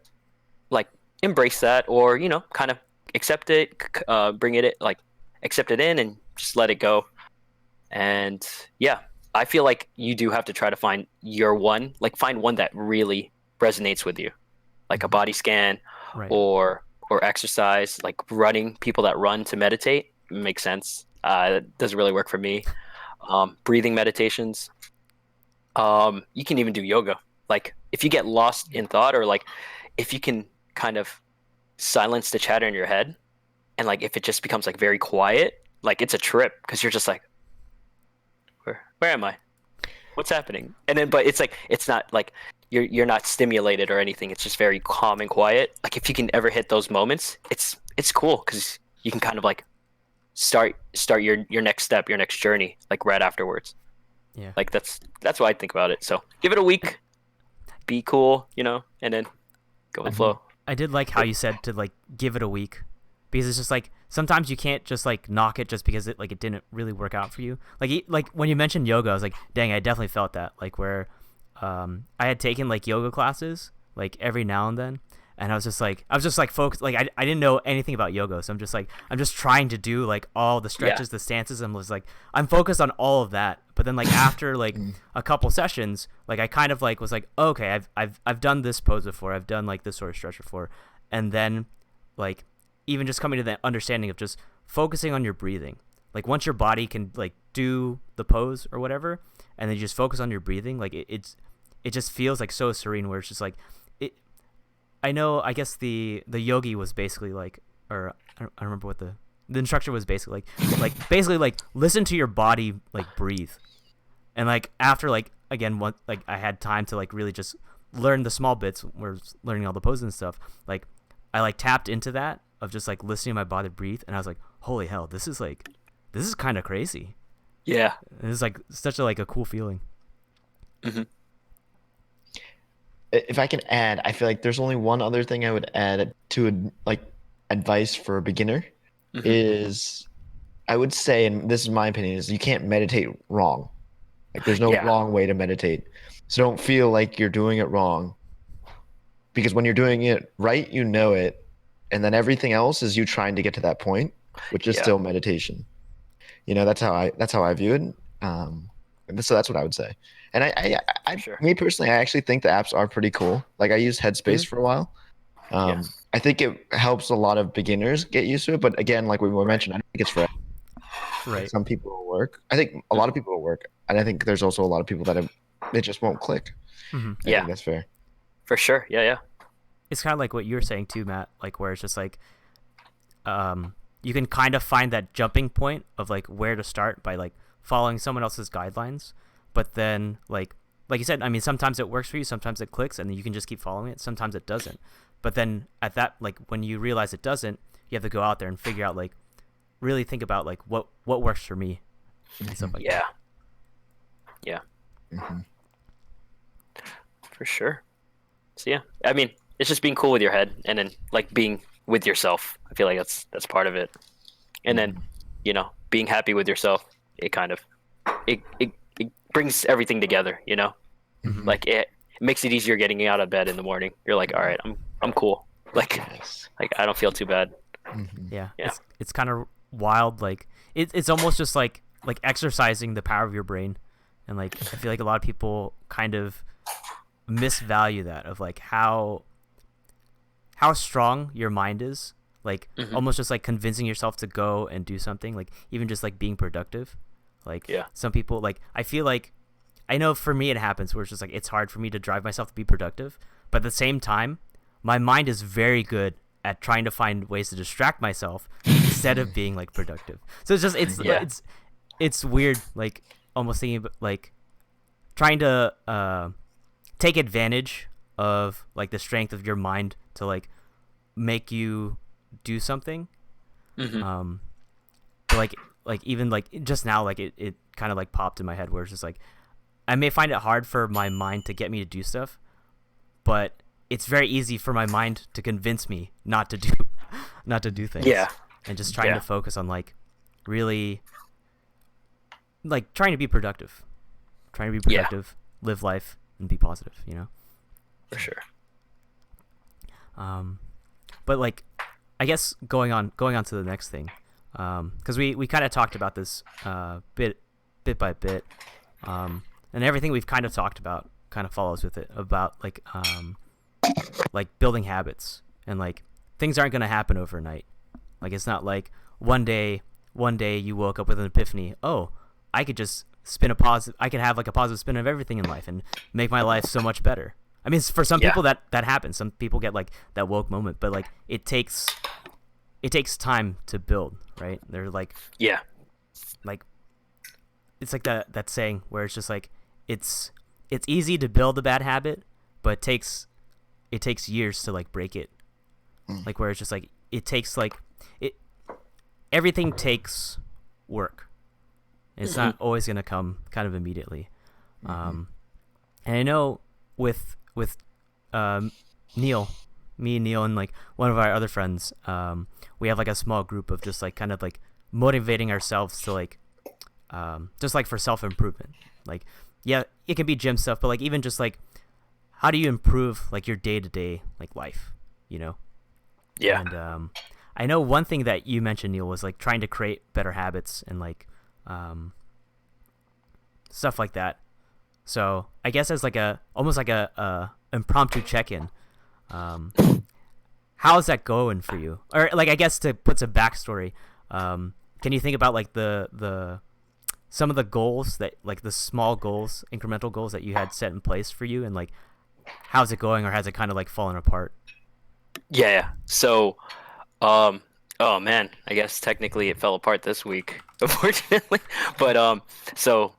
like embrace that, or kind of accept it, bring it like accept it in, and just let it go. And yeah, I feel like you do have to try to find your one, like find one that really resonates with you, like a body scan, Right. or exercise, like running. People that run to meditate makes sense. It doesn't really work for me. Breathing meditations. You can even do yoga. Like if you get lost in thought, or like if you can kind of silence the chatter in your head, and like if it just becomes like very quiet, like it's a trip, because you're just like, where am I? What's happening? And then, but it's like, it's not like you're not stimulated or anything. It's just very calm and quiet. Like if you can ever hit those moments, it's cool, because you can kind of like start your next step, your next journey, like right afterwards. Yeah. Like that's what I think about it. So give it a week, be cool, and then go with flow. I did like how you said to like give it a week, because it's just like sometimes you can't just like knock it just because it didn't really work out for you. Like when you mentioned yoga, I was like, dang, I definitely felt that. Like where I had taken like yoga classes like every now and then, and I was just like focused. Like I didn't know anything about yoga, so I'm just trying to do like all the stretches, the stances, and was like I'm focused on all of that. But then like after like a couple sessions, like I kind of like was like, okay, I've done this pose before, I've done like this sort of stretch before, and then like even just coming to the understanding of just focusing on your breathing. Like once your body can like do the pose or whatever, and then you just focus on your breathing, like it just feels like so serene, where it's just like it. I know, I guess the yogi was basically like, or I don't remember what the instructor was basically like basically like listen to your body, like breathe. And like after like again one, like I had time to like really just learn the small bits where I was learning all the poses and stuff. Like I like tapped into that of just like listening to my body breathe, and I was like, holy hell, this is kind of crazy. Yeah. It's like such a like a cool feeling. Mm-hmm. If I can add, I feel like there's only one other thing I would add to like advice for a beginner is, I would say, and this is my opinion, is you can't meditate wrong. Like there's no wrong way to meditate. So don't feel like you're doing it wrong, because when you're doing it right, you know it, and then everything else is you trying to get to that point, which is still meditation. That's how I view it. So that's what I would say. And Sure. me personally, I actually think the apps are pretty cool. Like I used Headspace for a while. Yeah. I think it helps a lot of beginners get used to it. But again, like we were mentioned, I don't think it's for like Right. some people will work. I think a lot of people will work, and I think there's also a lot of people that it just won't click. Hmm. I Yeah, think that's fair. for sure. Yeah. It's kind of like what you were saying too, Matt. Like where it's just like, you can kind of find that jumping point of like where to start by like following someone else's guidelines, but then like you said, I mean, sometimes it works for you, sometimes it clicks, and you can just keep following it. Sometimes it doesn't. But then at that, like when you realize it doesn't, you have to go out there and figure out like really think about like what works for me and stuff like Yeah. that. Yeah. Hmm. For sure. So yeah, I mean, it's just being cool with your head, and then like being with yourself. I feel like that's part of it. And then, being happy with yourself. It kind of it brings everything together. Mm-hmm. Like it makes it easier getting out of bed in the morning. You're like, all right, I'm cool. Like Yes. like I don't feel too bad. Hmm. Yeah, Yeah. it's kind of wild. Like it's almost just like exercising the power of your brain, and like I feel like a lot of people kind of misvalue that of like how strong your mind is. Like Mhm. almost just like convincing yourself to go and do something. Like even just like being productive. Like Yeah. some people like I feel like I know for me it happens where it's just like it's hard for me to drive myself to be productive, but at the same time, my mind is very good at trying to find ways to distract myself instead of being like productive. So it's just Yeah. it's weird, like almost thinking about like trying to take advantage of like the strength of your mind to like make you do something. Mhm. But like even like just now like it kind of like popped in my head where it's just like I may find it hard for my mind to get me to do stuff, but it's very easy for my mind to convince me not to do not to do things. Yeah. And just trying Yeah. to focus on like really like trying to be productive. Trying to be Yeah. productive, live life and be positive, For sure. But like I guess going on to the next thing, because we kind of talked about this bit by bit, and everything we've kind of talked about kind of follows with it about like building habits, and like things aren't going to happen overnight. Like it's not like one day you woke up with an epiphany. Oh, I could just I could have like a positive spin of everything in life and make my life so much better. I mean, for some Yeah. people that happens. Some people get like that woke moment, but like it takes time to build, right? They're like Yeah. it's like that saying where it's just like it's easy to build a bad habit, but it takes years to like break it. Like where it's just like it takes like it everything takes work. It's not always gonna come kind of immediately. And I know with Neil, me and Neil and like one of our other friends, we have like a small group of just like kind of like motivating ourselves to like just like for self-improvement. Like yeah, it can be gym stuff, but like even just like how do you improve like your day-to-day like life, Yeah. And I know one thing that you mentioned, Neil, was like trying to create better habits and like stuff like that. So I guess as like almost like a impromptu check-in, how's that going for you? Or like I guess to put some backstory, can you think about like the some of the goals that like the small goals, incremental goals that you had set in place for you, and like how's it going, or has it kind of like fallen apart? Yeah. So, oh man, I guess technically it fell apart this week, unfortunately. But so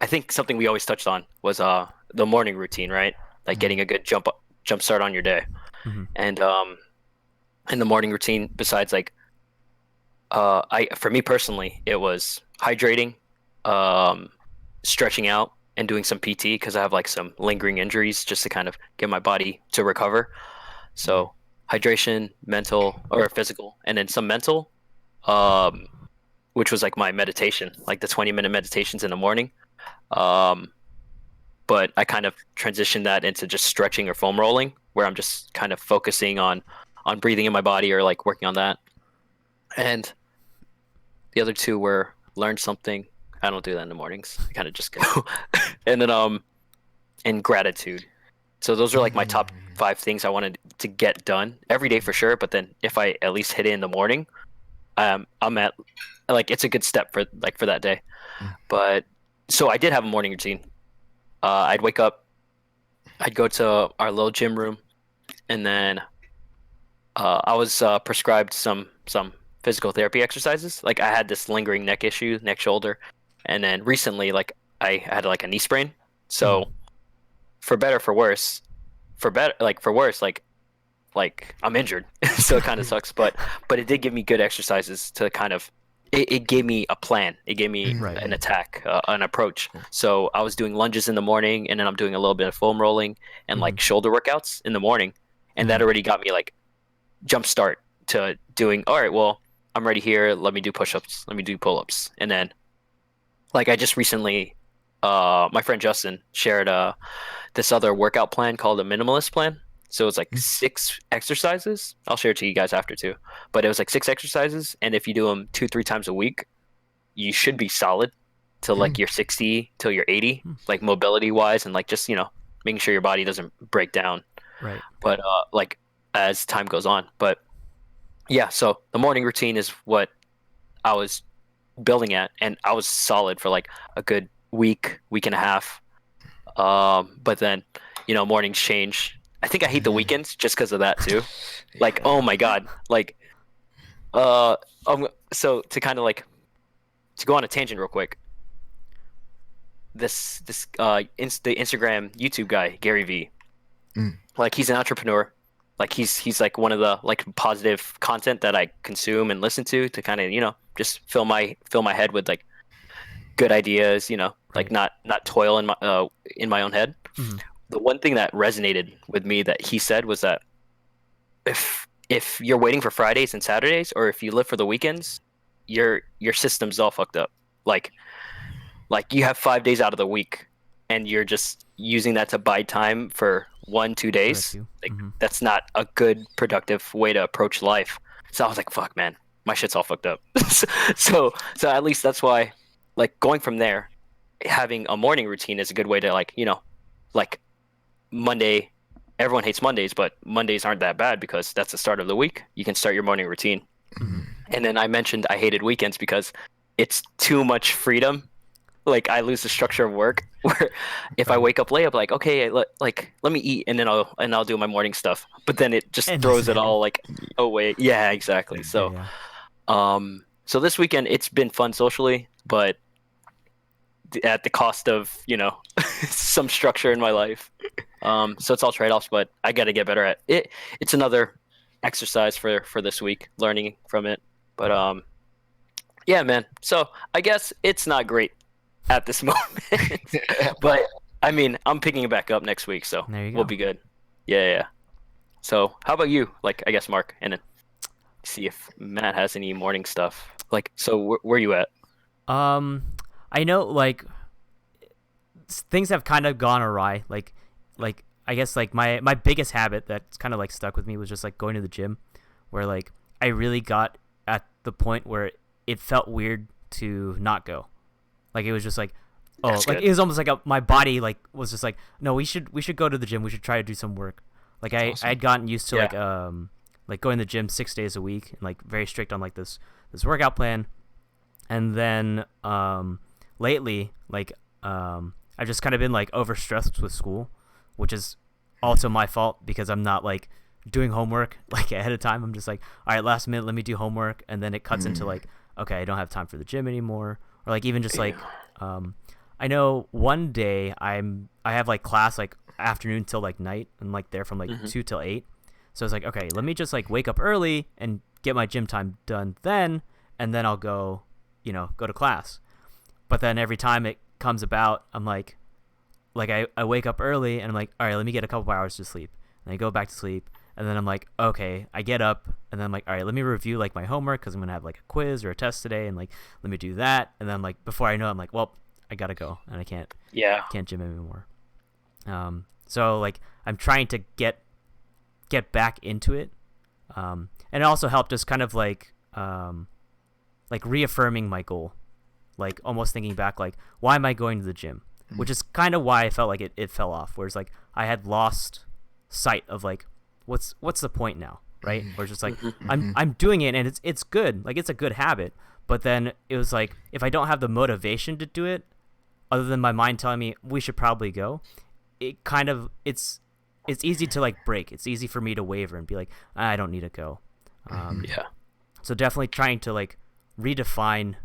I think something we always touched on was the morning routine, right? Like getting a good jump start on your day. Mm-hmm. And in the morning routine, besides like for me personally, it was hydrating, stretching out, and doing some PT because I have like some lingering injuries just to kind of get my body to recover. So hydration, mental or physical, and then some mental, um, which was like my meditation, like the 20-minute meditations in the morning. Um, but I kind of transitioned that into just stretching or foam rolling, where I'm just kind of focusing on breathing in my body or like working on that. And the other two were learn something, I don't do that in the mornings. I kind of just go. And then and gratitude. So those are like my top 5 things I wanted to get done every day for sure. But then if I at least hit it in the morning, I'm at like it's a good step for that day. But so I did have a morning routine. I'd wake up, I'd go to our little gym room, and then I was prescribed some physical therapy exercises. Like I had this lingering neck issue, neck shoulder, and then recently like I had like a knee sprain. So for better for worse, for worse like I'm injured, so it kind of sucks. But it did give me good exercises to kind of. It gave me a plan. It gave me an attack, an approach. So I was doing lunges in the morning, and then I'm doing a little bit of foam rolling and like shoulder workouts in the morning, and that already got me like jump start to doing. All right, well, I'm ready here. Let me do push-ups. Let me do pull-ups, and then like I just recently, my friend Justin shared this other workout plan called a minimalist plan. So it's like 6 exercises. I'll share it to you guys after too. But it was like 6 exercises, and if you do them 2-3 times a week, you should be solid till like you're 60 till you're 80, like mobility wise, and like just making sure your body doesn't break down. Right. But like as time goes on. But yeah, so the morning routine is what I was building at, and I was solid for like a good week and a half. But then mornings change. I think I hate the weekends just because of that too. Like, oh my god, like, so to kind of like, to go on a tangent real quick. The Instagram YouTube guy Gary V, like he's an entrepreneur. Like he's like one of the like positive content that I consume and listen to kind of just fill my head with like good ideas. Like not toil in my own head. The one thing that resonated with me that he said was that if you're waiting for Fridays and Saturdays, or if you live for the weekends, your system's all fucked up. Like you have 5 days out of the week, and you're just using that to buy time for 1-2 days. Like that's not a good productive way to approach life. So I was like, fuck, man, my shit's all fucked up. so at least that's why, like going from there, having a morning routine is a good way to like Monday, everyone hates Mondays, but Mondays aren't that bad because that's the start of the week. You can start your morning routine. And then I mentioned I hated weekends because it's too much freedom. Like I lose the structure of work where if I wake up late, I'm like, okay, let me eat, and then I'll do my morning stuff. But then it just throws it all like away. Yeah, exactly. So, so this weekend it's been fun socially, but at the cost of some structure in my life. So it's all trade-offs, but I got to get better at it. It's another exercise for this week, learning from it. But yeah, man. So I guess it's not great at this moment, but I mean, I'm picking it back up next week, so we'll be good. Yeah. So how about you? Like, I guess Mark, and then see if Matt has any morning stuff. Like, so where you at? I know like things have kind of gone awry. Like I guess like my biggest habit that's kind of like stuck with me was just like going to the gym, where like I really got at the point where it felt weird to not go. Like it was just like, it was almost like my body like was just like, no, we should go to the gym. We should try to do some work. Like I had gotten used to like going to the gym 6 days a week and like very strict on like this workout plan. And then lately, like I've just kind of been like overstressed with school, which is also my fault because I'm not like doing homework like ahead of time. I'm just like, all right, last minute, let me do homework, and then it cuts into like, okay, I don't have time for the gym anymore, or like even just like, I know one day I have like class like afternoon till like night, and like there from like 2 till 8. So it's like, okay, let me just like wake up early and get my gym time done then, and then I'll go to class. But then every time it comes about, I'm like I wake up early and I'm like, all right, let me get a couple hours to sleep, and I go back to sleep, and then I'm like, okay, I get up, and then I'm like, all right, let me review like my homework because I'm gonna have like a quiz or a test today, and like let me do that, and then I'm like, before I know, I'm like, well, I gotta go, and I can't gym anymore. So like I'm trying to get back into it, and it also helped just kind of like reaffirming my goal. like almost thinking back, like, why am I going to the gym? Which is kind of why I felt like it fell off. Whereas like I had lost sight of like what's the point now, right? Where it's just like I'm doing it and it's good, like it's a good habit. But then it was like if I don't have the motivation to do it, other than my mind telling me we should probably go, it kind of it's easy to like break. It's easy for me to waver and be like, I don't need to go. Yeah. So definitely trying to like redefine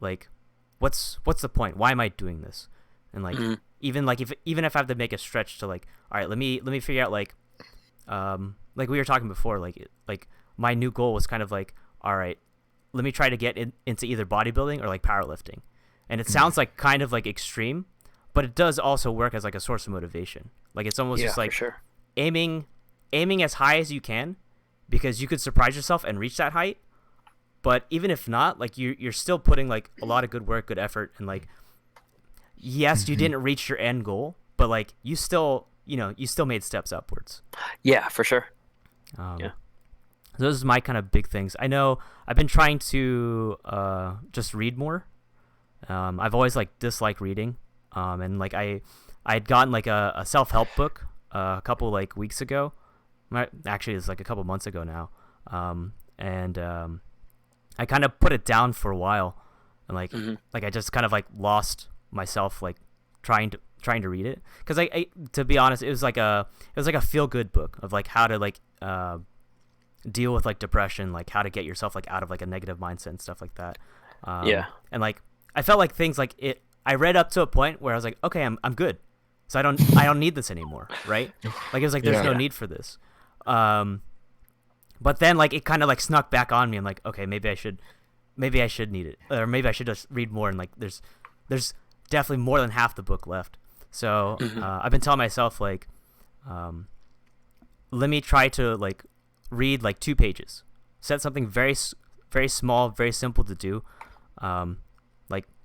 like what's the point? Why am I doing this? And like even if I have to make a stretch to like, all right, let me figure out like we were talking before, like my new goal was kind of like, all right, let me try to get into either bodybuilding or like powerlifting. And it sounds like kind of like extreme, but it does also work as like a source of motivation. Like it's almost just like for sure. aiming as high as you can, because you could surprise yourself and reach that height. But even if not, like you're still putting like a lot of good work, good effort, and like yes, you didn't reach your end goal, but like you still made steps upwards. Yeah, for sure. Yeah. Those are my kind of big things. I know I've been trying to just read more. I've always like disliked reading, and like I had gotten like a self-help book a couple like weeks ago. Actually, it's like a couple months ago now, and I kind of put it down for a while, and like I just kind of like lost myself like trying to read it, because I to be honest, it was like a feel-good book of like how to like deal with like depression, like how to get yourself like out of like a negative mindset and stuff like that. And like I felt like things like it, I read up to a point where I was like, okay, I'm good, so I don't need this anymore, right? Like it was like there's no need for this. But then like it kind of like snuck back on me. I'm like, okay, maybe I should need it, or maybe I should just read more. And like there's definitely more than half the book left. So I've been telling myself like, let me try to like read like 2 pages. Set something very small, very simple to do.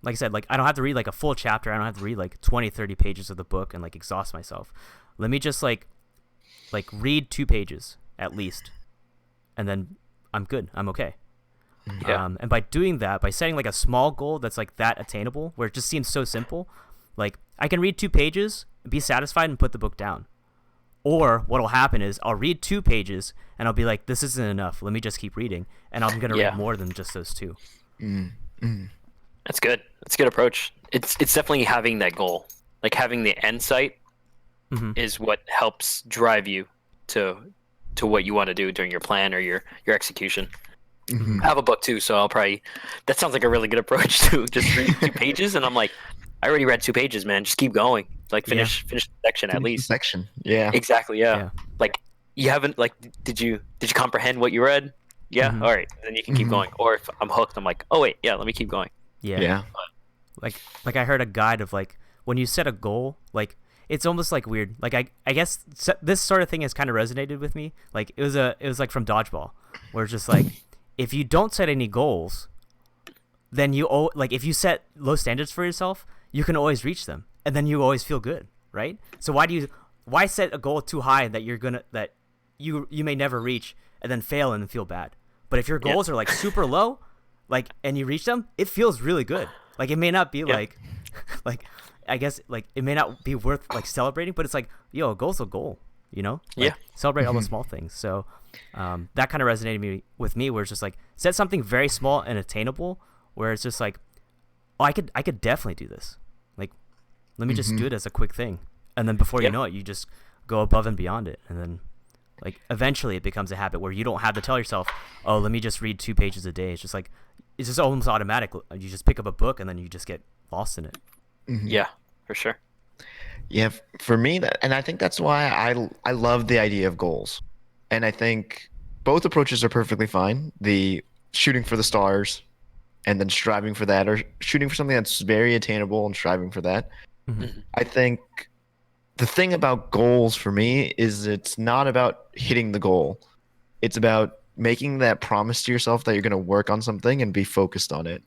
Like I said, like I don't have to read like a full chapter. I don't have to read like 20, 30 pages of the book and like exhaust myself. Let me just like read 2 pages at least, and then I'm good. I'm okay. Yeah. And by doing that, by setting like a small goal that's like that attainable, where it just seems so simple, like I can read 2 pages, be satisfied, and put the book down. Or what'll happen is I'll read 2 pages and I'll be like, this isn't enough. Let me just keep reading, and I'm gonna read more than just those 2. That's good. That's a good approach. It's definitely having that goal, like having the end sight, is what helps drive you to what you want to do during your plan or your execution. I have a book too, so I'll probably. That sounds like a really good approach too. Just read 2 pages, and I'm like, I already read 2 pages, man. Just keep going. Like finish the section at least. Section, yeah. Exactly, yeah. Like you haven't like. Did you comprehend what you read? Yeah. All right, then you can keep going. Or if I'm hooked, I'm like, oh wait, yeah, let me keep going. Yeah. Like I heard a guide of like when you set a goal, like it's almost like weird. Like I guess this sort of thing has kind of resonated with me. Like it was like from dodgeball, where it's just like if you don't set any goals, then like if you set low standards for yourself, you can always reach them, and then you always feel good, right? So why set a goal too high that you may never reach, and then fail and then feel bad? But if your goals are like super low, like and you reach them, it feels really good. Like it may not be like I guess like it may not be worth like celebrating, but it's like, yo, a goal's a goal, you know? Like, celebrate all the small things. So that kind of resonated with me, where it's just like set something very small and attainable, where it's just like, oh, I could definitely do this. Like, let me just do it as a quick thing, and then before you know it, you just go above and beyond it, and then like eventually it becomes a habit where you don't have to tell yourself, oh, let me just read 2 pages a day. It's just like it's just almost automatic. You just pick up a book and then you just get lost in it. Yeah, for sure. Yeah, for me, and I think that's why I love the idea of goals. And I think both approaches are perfectly fine. The shooting for the stars and then striving for that, or shooting for something that's very attainable and striving for that. I think the thing about goals for me is it's not about hitting the goal. It's about making that promise to yourself that you're going to work on something and be focused on it.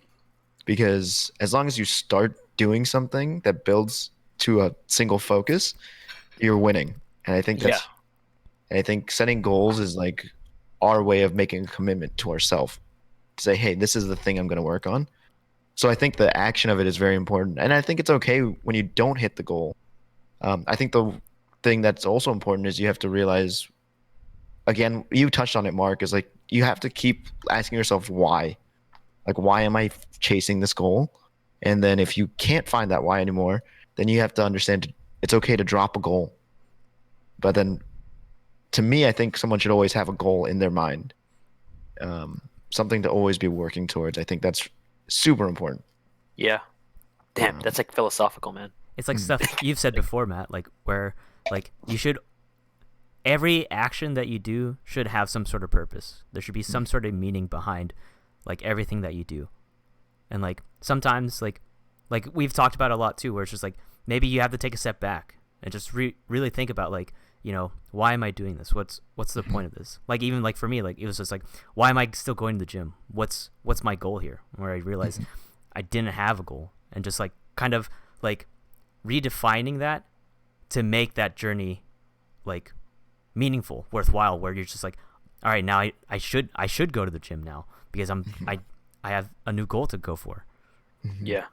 Because as long as you start doing something that builds to a single focus, you're winning. And I think and I think setting goals is like our way of making a commitment to ourselves to say, hey, this is the thing I'm going to work on. So I think the action of it is very important, and I think it's okay when you don't hit the goal. I think the thing that's also important is you have to realize, again, you touched on it, Mark, is like you have to keep asking yourself why. Like, why am I chasing this goal? And then if you can't find that why anymore, then you have to understand it's okay to drop a goal. But then, to me, I think someone should always have a goal in their mind, something to always be working towards. I think that's super important. Yeah. Damn, that's like philosophical, man. It's like stuff you've said before, Matt, like where like you should every action that you do should have some sort of purpose. There should be some sort of meaning behind like everything that you do. And like sometimes like we've talked about a lot too, where it's just like maybe you have to take a step back and just really think about like, you know, why am I doing this? What's the point of this? Like even like for me, like it was just like, why am I still going to the gym? What's my goal here? Where I realized I didn't have a goal, and just like kind of like redefining that to make that journey like meaningful, worthwhile, where you're just like, all right, now I should go to the gym now because I have a new goal to go for. Yeah.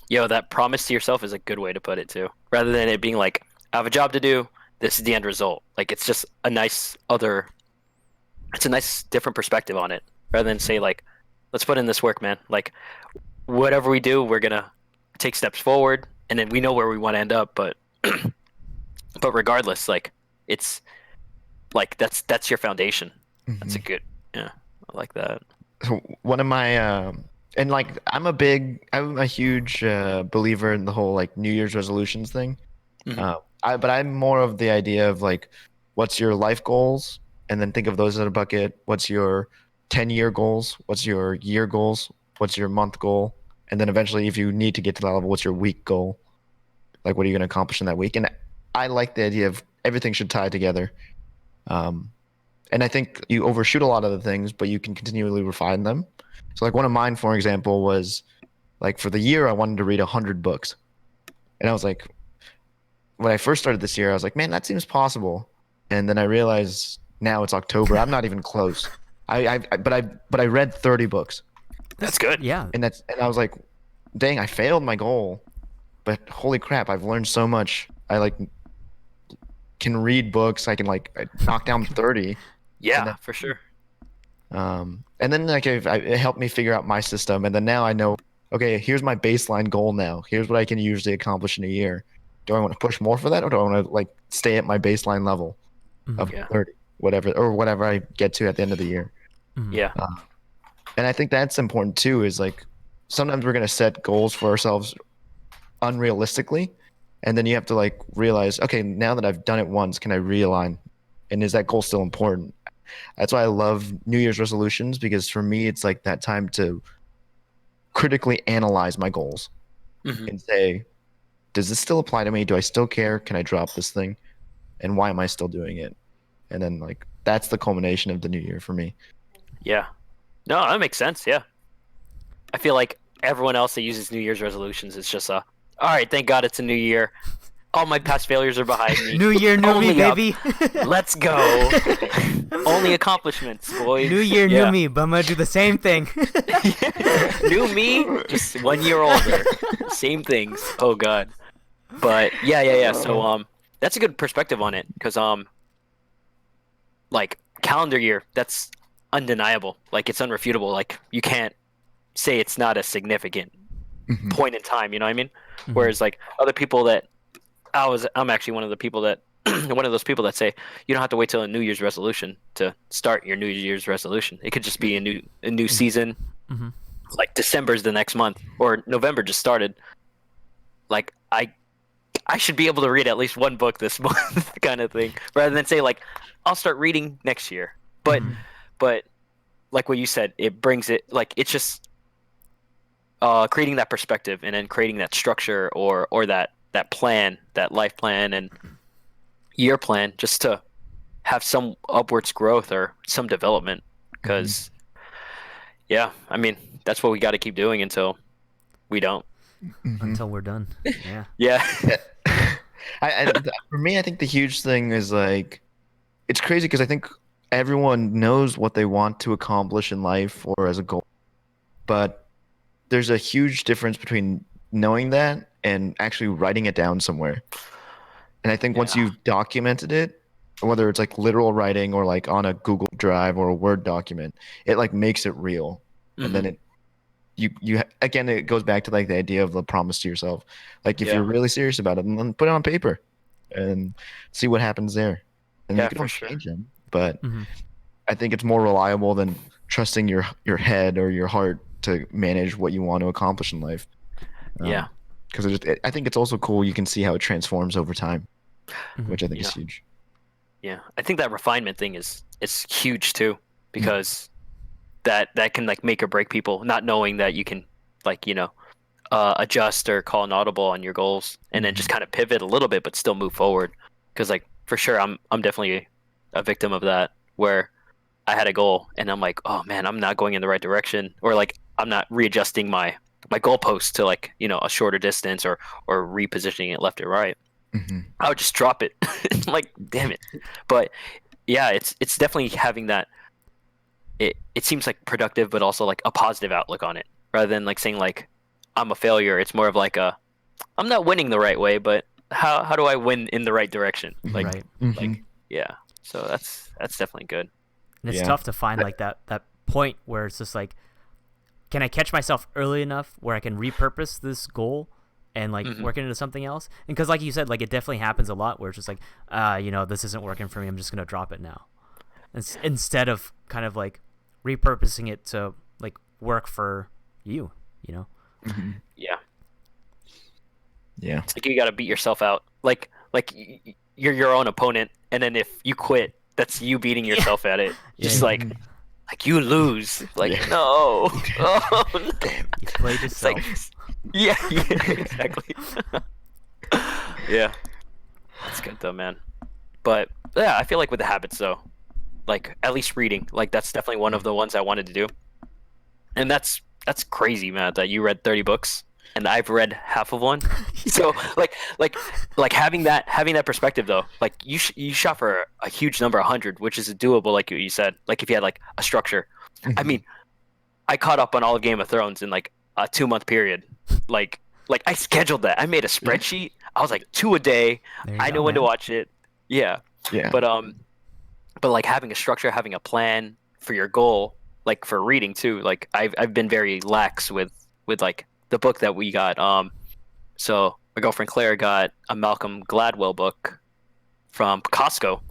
Yo, that promise to yourself is a good way to put it too. Rather than it being like, I have a job to do, this is the end result. Like it's just a nice different perspective on it. Rather than say like, let's put in this work, man. Like whatever we do, we're gonna take steps forward, and then we know where we want to end up. But but regardless, like it's like that's your foundation. That's a good, yeah, I like that. So one of my and like I'm a huge believer in the whole like New Year's resolutions thing. But I'm more of the idea of like, what's your life goals, and then think of those in a bucket. What's your 10-year goals? What's your year goals? What's your month goal? And then eventually, if you need to get to that level, what's your week goal? Like, what are you going to accomplish in that week? And I like the idea of everything should tie together. And I think you overshoot a lot of the things, but you can continually refine them. So like one of mine, for example, was like for the year, I wanted to read 100 books. And I was like, when I first started this year, I was like, man, that seems possible. And then I realized now it's October. I'm not even close. But I read 30 books. That's good. Yeah. And I was like, dang, I failed my goal. But holy crap, I've learned so much. I like can read books. I can like knock down 30. Yeah, for sure. And then like it helped me figure out my system. And then now I know, okay, here's my baseline goal now. Here's what I can usually accomplish in a year. Do I want to push more for that, or do I want to like stay at my baseline level of 30, whatever I get to at the end of the year? Yeah. And I think that's important too, is like sometimes we're going to set goals for ourselves unrealistically. And then you have to like realize, okay, now that I've done it once, can I realign? And is that goal still important? That's why I love New Year's resolutions, because for me, it's like that time to critically analyze my goals and say, does this still apply to me? Do I still care? Can I drop this thing? And why am I still doing it? And then like, that's the culmination of the new year for me. Yeah. No, that makes sense. Yeah. I feel like everyone else that uses New Year's resolutions is just all right, thank God it's a new year. All my past failures are behind me. New year, new me, baby. Let's go. Only accomplishments, boys. New year, new me, but I'm going to do the same thing. New me, just 1 year older. Same things. Oh, God. But, yeah. So, that's a good perspective on it, because, like, calendar year, that's undeniable. Like, it's unrefutable. Like, you can't say it's not a significant point in time, you know what I mean? Whereas, like, other people that I'm actually one of the people that one of those people that say you don't have to wait till a New Year's resolution to start your New Year's resolution. It could just be a new season. Like December's the next month, or November just started. Like I should be able to read at least one book this month, kind of thing, rather than say like I'll start reading next year. But like what you said, it brings it like it's just creating that perspective and then creating that structure or that plan, that life plan and year plan, just to have some upwards growth or some development. Because, yeah, I mean, that's what we got to keep doing until we don't. Until we're done. Yeah. Yeah. For me, I think the huge thing is like, it's crazy because I think everyone knows what they want to accomplish in life or as a goal, but there's a huge difference between knowing that and actually writing it down somewhere. And I think once Yeah. you've documented it, whether it's like literal writing or like on a Google Drive or a Word document, it like makes it real. And then Mhm. it you again, it goes back to like the idea of the promise to yourself. Like if Yeah. you're really serious about it, then put it on paper and see what happens there. And you Yeah, can for always sure. change them, but Mhm. I think it's more reliable than trusting your head or your heart to manage what you want to accomplish in life. Yeah. Because I think it's also cool. You can see how it transforms over time, Mhm. which I think is Yeah. huge. Yeah. I think that refinement thing is huge too, Mm. because that can like make or break people not knowing that you can like, adjust or call an audible on your goals and then just kind of pivot a little bit but still move forward. Because like for sure I'm definitely a victim of that, where I had a goal and I'm like, oh man, I'm not going in the right direction, or like I'm not readjusting my goalpost to like, a shorter distance, or repositioning it left or right. Mm-hmm. I would just drop it. I'm like, damn it. But yeah, it's definitely having that. It seems like productive, but also like a positive outlook on it, rather than like saying like I'm a failure. It's more of like I'm not winning the right way, but how do I win in the right direction? Like Right. like yeah. So that's definitely good. And it's Yeah. tough to find like that point where it's just like, can I catch myself early enough where I can repurpose this goal and like Mhm. work it into something else? And because like you said, like it definitely happens a lot where it's just like, this isn't working for me. I'm just gonna drop it now, instead of kind of like repurposing it to like work for you. Mm-hmm. Yeah. Yeah. It's like you got to beat yourself out. You're your own opponent, and then if you quit, that's you beating yourself at it. Yeah, Just yeah. like you lose. Like Yeah. no. Oh, no. Damn. You played It's yourself. like yeah, exactly. Yeah. That's good though, man. But yeah, I feel like with the habits though, like at least reading, like that's definitely one of the ones I wanted to do. And that's crazy, man, that you read 30 books and I've read half of one. So like having that perspective though, like you shot for a huge number, 100, which is doable, like you said. Like if you had like a structure. I mean, I caught up on all of Game of Thrones in like a 2 month period. Like I scheduled that. I made a spreadsheet. I was like 2 a day. There you I go, know when to man. watch it. Yeah. Yeah. But like having a structure, having a plan for your goal, like for reading too. Like I've been very lax with like the book that we got. So my girlfriend Claire got a Malcolm Gladwell book from Costco.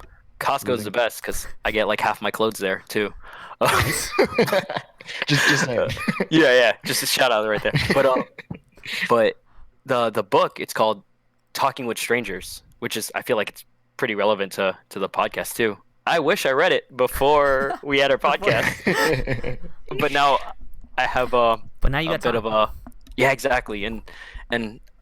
Costco's Really? the best because I get like half my clothes there too. just saying. Yeah, just a shout out right there. But the book, it's called Talking with Strangers, which is, I feel like it's pretty relevant to the podcast too. I wish I read it before we had our podcast, but now I have But now you a got bit time. of a yeah, exactly, and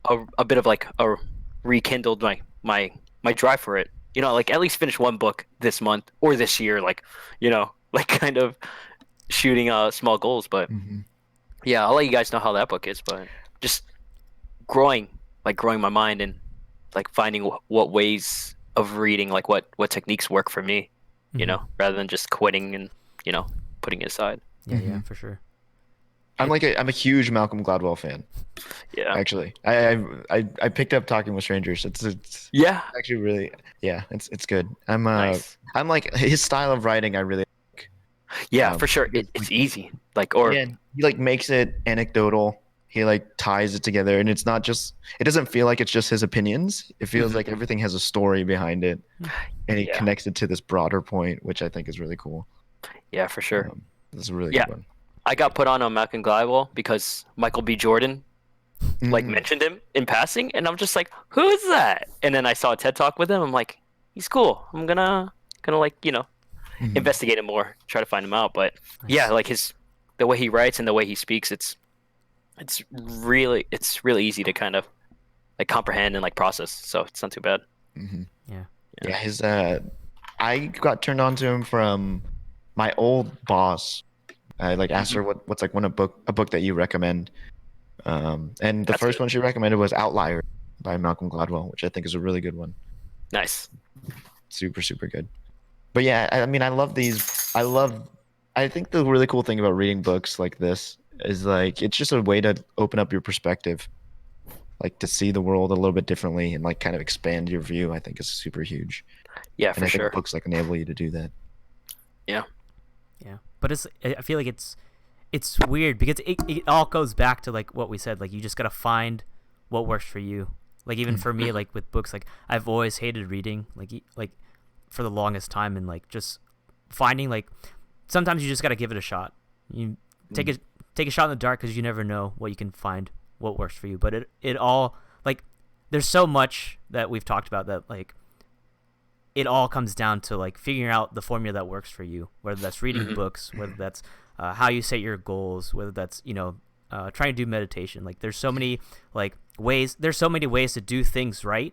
a bit of like a rekindled my drive for it. Like at least finish one book this month or this year, like like kind of shooting small goals. But Mhm. yeah, I'll let you guys know how that book is. But just growing my mind and like finding what ways of reading, like what techniques work for me, Mhm. rather than just quitting and putting it aside. Yeah, Mhm. for sure. I'm a huge Malcolm Gladwell fan. Yeah, Actually, I picked up Talking with Strangers. It's yeah, actually really, yeah, it's good. nice. I'm like his style of writing. I really like. Yeah, for sure. Because, It's like, easy. Like or yeah, he like makes it anecdotal. He like ties it together, and it's not just. It doesn't feel like it's just his opinions. It feels Mhm. like everything has a story behind it, and he Yeah. connects it to this broader point, which I think is really cool. Yeah, for sure. This is a really Yeah. good one. I got put on Malcolm Gladwell because Michael B. Jordan like Mhm. mentioned him in passing, and I'm just like, who is that? And then I saw a TED talk with him. I'm like, he's cool. I'm gonna like Mhm. investigate him more, try to find him out. But yeah, Nice. like the way he writes and the way he speaks, it's really easy to kind of like comprehend and like process. So it's not too bad. Mhm. Yeah. Yeah, his I got turned on to him from my old boss. I like asked her what's like a book that you recommend. And the That's first good. one she recommended was Outlier by Malcolm Gladwell, which I think is a really good one. Nice. Super, super good. But yeah, I mean, I love these. I think the really cool thing about reading books like this is like it's just a way to open up your perspective, like to see the world a little bit differently and like kind of expand your view. I think is super huge, Yeah, and for I think sure. books like enable you to do that. Yeah. Yeah, but I feel like it's weird because it all goes back to like what we said. Like you just gotta find what works for you. Like even for me, like with books, like I've always hated reading, like for the longest time, and like just finding like sometimes you just gotta give it a shot. You take a shot in the dark because you never know what you can find, what works for you. But it all like there's so much that we've talked about that like it all comes down to like figuring out the formula that works for you, whether that's reading books, whether that's how you set your goals, whether that's trying to do meditation. Like there's so many ways to do things right,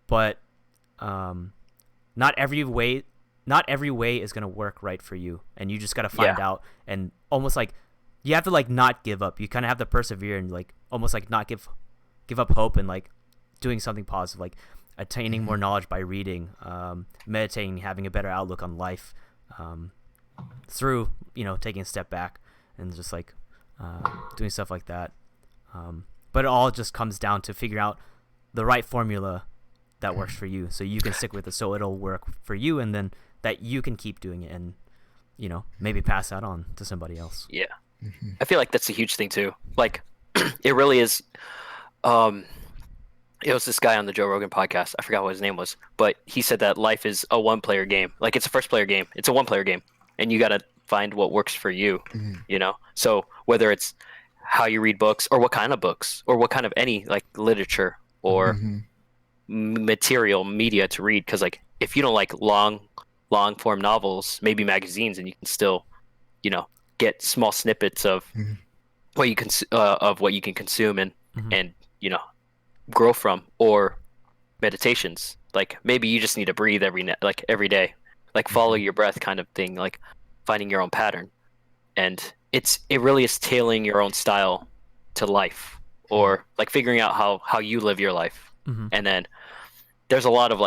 but not every way is going to work right for you, and you just got to find out. And almost like you have to like not give up. You kind of have to persevere and like almost like not give up hope, and like doing something positive, like attaining more knowledge by reading, meditating, having a better outlook on life, through taking a step back and just like doing stuff like that. But it all just comes down to figuring out the right formula that works for you, so you can stick with it, so it'll work for you, and then that you can keep doing it, and maybe pass that on to somebody else. Yeah. I feel like that's a huge thing too. Like it really is. It was this guy on the Joe Rogan podcast. I forgot what his name was, but he said that life is a one-player game. Like it's a first-player game. It's a one-player game, and you got to find what works for you. So whether it's how you read books, or what kind of books, or what kind of any like literature or material media to read, because like if you don't like long form novels, maybe magazines, and you can still get small snippets of what you can consume and grow from, or meditations. Like maybe you just need to breathe every day, like follow your breath kind of thing, like finding your own pattern. And it really is tailoring your own style to life, or like figuring out how you live your life. And then there's a lot of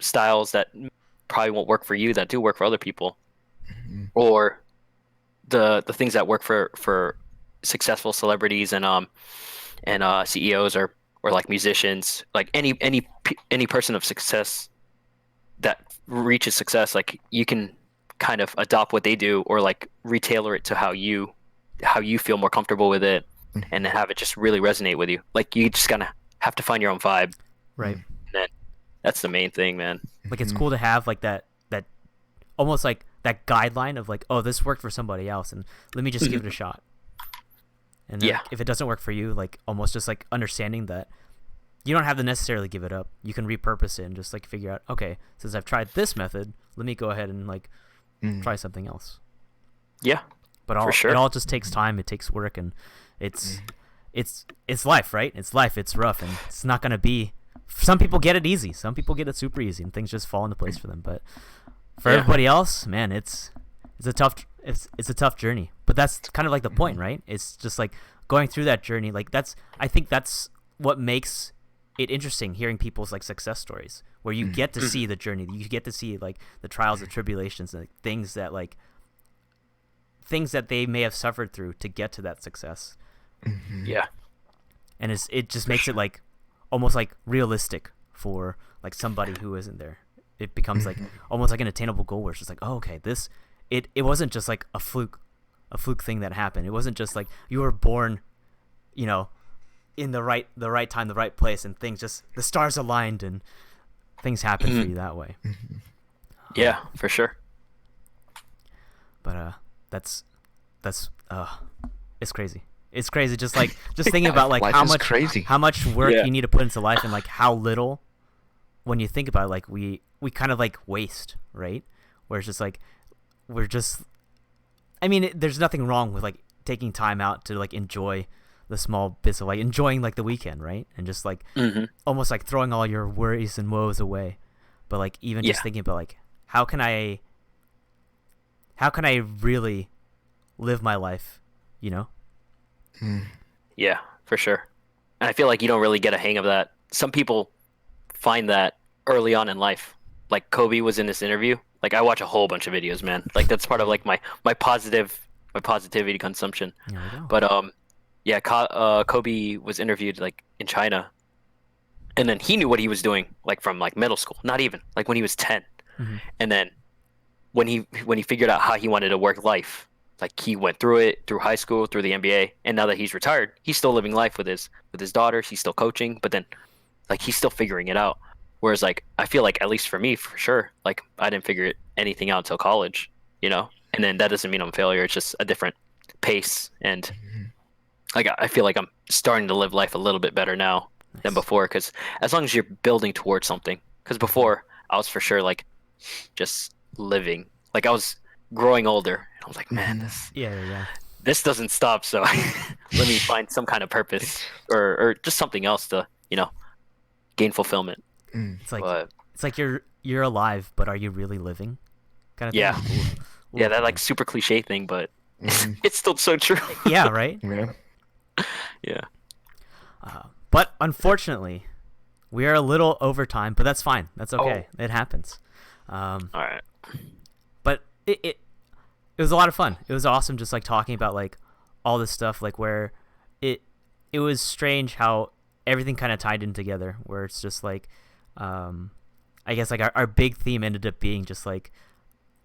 styles that probably won't work for you that do work for other people, or the things that work for successful celebrities and CEOs, or like musicians, like any person of success that reaches success. Like you can kind of adopt what they do, or like retailor it to how you feel more comfortable with it, and have it just really resonate with you. Like you just kind of have to find your own vibe, right? And then that's the main thing, man. Like it's cool to have like that almost like that guideline of like, oh, this worked for somebody else, and let me just give it a shot. And then if it doesn't work for you, like almost just like understanding that you don't have to necessarily give it up. You can repurpose it and just like figure out, okay, since I've tried this method, let me go ahead and like try something else. Yeah, but for sure. It all just takes time. It takes work, and it's life, right? It's life. It's rough, and it's not gonna be. Some people get it easy. Some people get it super easy, and things just fall into place for them. But for everybody else, man, it's a tough journey. But that's kind of like the point, right? It's just like going through that journey. Like I think that's what makes it interesting, hearing people's like success stories, where you get to see the journey. You get to see like the trials and tribulations, and things that they may have suffered through to get to that success. Yeah. And it just makes it like almost like realistic for like somebody who isn't there. It becomes like almost like an attainable goal, where it's just like, oh, okay, it wasn't just like a fluke thing that happened. It wasn't just like you were born, in the right time, the right place, and things just, the stars aligned and things happen for you that way. Yeah, for sure. But that's it's crazy. It's crazy just thinking about like how much work you need to put into life, and like how little, when you think about it, like we kind of like waste, right? Where it's just like there's nothing wrong with like taking time out to like enjoy the small bits of like enjoying like the weekend, right? And just like almost like throwing all your worries and woes away. But like even just thinking about like how can I really live my life, Yeah, for sure. And I feel like you don't really get a hang of that. Some people find that early on in life. Like Kobe was in this interview. Like I watch a whole bunch of videos, man. Like that's part of like my positive my positivity consumption. There we go. But yeah, Kobe was interviewed like in China, and then he knew what he was doing like from like middle school, not even like when he was 10. Mhm. And then when he figured out how he wanted to work life, like he went through it through high school, through the NBA, and now that he's retired, he's still living life with his daughters. He's still coaching, but then like he's still figuring it out. Whereas like I feel like at least for me, for sure, like I didn't figure anything out until college, you know. And then that doesn't mean I'm a failure. It's just a different pace, and like I feel like I'm starting to live life a little bit better now than before. Because as long as you're building towards something, because before I was for sure like just living, like I was growing older. I was like, man, this doesn't stop. So let me find some kind of purpose or just something else to gain fulfillment. It's like But it's like you're alive, but are you really living? Kind of thing. yeah, yeah, that like super cliche thing, but it's still so true. Yeah, right. Yeah. Yeah. But unfortunately, we are a little over time, but that's fine. That's okay. It happens. All right. But it was a lot of fun. It was awesome just like talking about like all this stuff, like where it was strange how everything kind of tied in together, where it's just like I guess like our big theme ended up being just like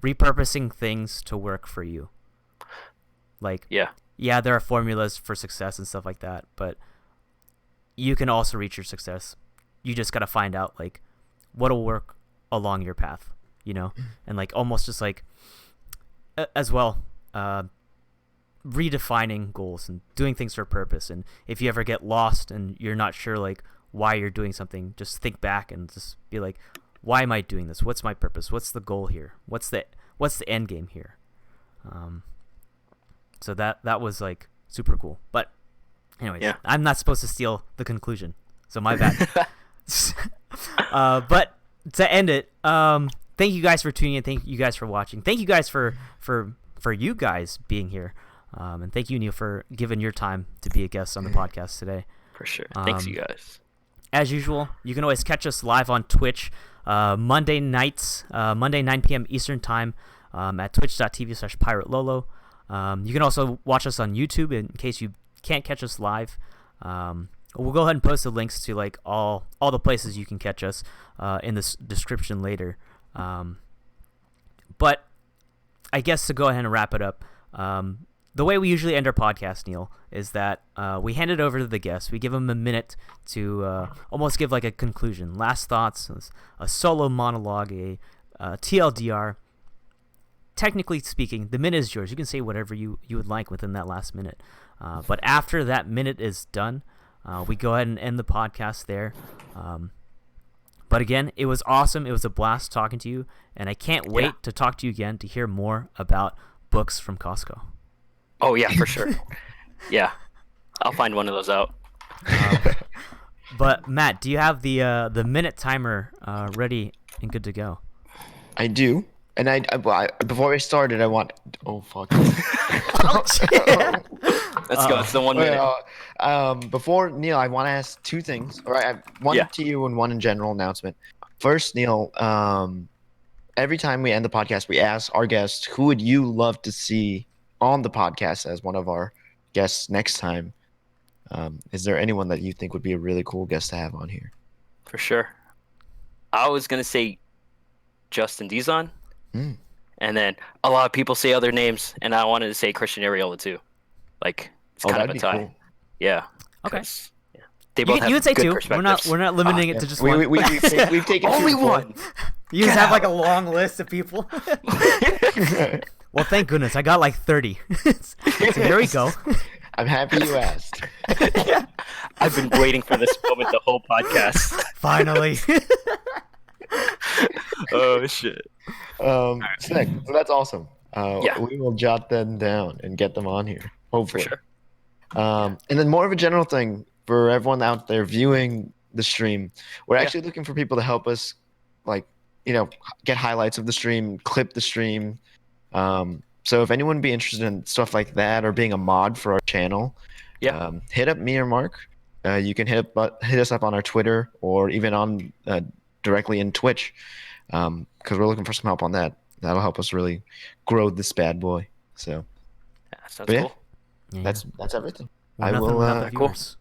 repurposing things to work for you. Like yeah, there are formulas for success and stuff like that, but you can also reach your success. You just got to find out like what'll work along your path, you know? And like almost just like as well redefining goals and doing things for a purpose. And if you ever get lost and you're not sure like why you're doing something, just think back and just be like, why am I doing this? What's my purpose? What's the goal here? What's the end game here? So that was like super cool. But anyways, I'm not supposed to steal the conclusion, so my bad. But to end it, thank you guys for tuning in. Thank you guys for watching. Thank you guys for you guys being here. And thank you, Neil, for giving your time to be a guest on the podcast today. For sure. Thanks, you guys. As usual, you can always catch us live on Twitch Monday nights, Monday 9 p.m. Eastern Time at twitch.tv/PirateLolo. You can also watch us on YouTube in case you can't catch us live. We'll go ahead and post the links to like all the places you can catch us in the description later. But I guess to go ahead and wrap it up, the way we usually end our podcast, Neil, is that we hand it over to the guests. We give them a minute to almost give like a conclusion, last thoughts, a solo monologue, a TLDR. Technically speaking, the minute is yours. You can say whatever you would like within that last minute. But after that minute is done, we go ahead and end the podcast there. But again, it was awesome. It was a blast talking to you, and I can't wait to talk to you again to hear more about books from Costco. Oh yeah, for sure. Yeah, I'll find one of those out. But Matt, do you have the minute timer ready and good to go? I do. And I before I started, I want. Oh fuck. Let's go. It's the 1 minute. Before Neil, I want to ask two things. All right, one to you and one in general announcement. First, Neil, every time we end the podcast, we ask our guests, who would you love to see on the podcast as one of our guests next time? Is there anyone that you think would be a really cool guest to have on here? For sure. I was gonna say Justin Dizon. And then a lot of people say other names, and I wanted to say Christian Ariola too. Like it's kind of a tie. Cool. Yeah. Okay. Yeah. They both you would say two. Perspectives. We're not limiting it to just one. We've taken only one. You just have like a long list of people. Well, thank goodness I got like 30. So here we go. I'm happy you asked. I've been waiting for this moment the whole podcast. Finally. Oh shit. Sick. So that's awesome. We will jot them down and get them on here. Hopefully. For sure. And then more of a general thing for everyone out there viewing the stream. We're actually looking for people to help us, like, get highlights of the stream, clip the stream. So if anyone would be interested in stuff like that or being a mod for our channel, hit up me or Mark. You can hit us up on our Twitter or even on directly in Twitch, because we're looking for some help on that. That'll help us really grow this bad boy. So That sounds But yeah, cool. Yeah. that's everything. We're I nothing will, without the cool. viewers.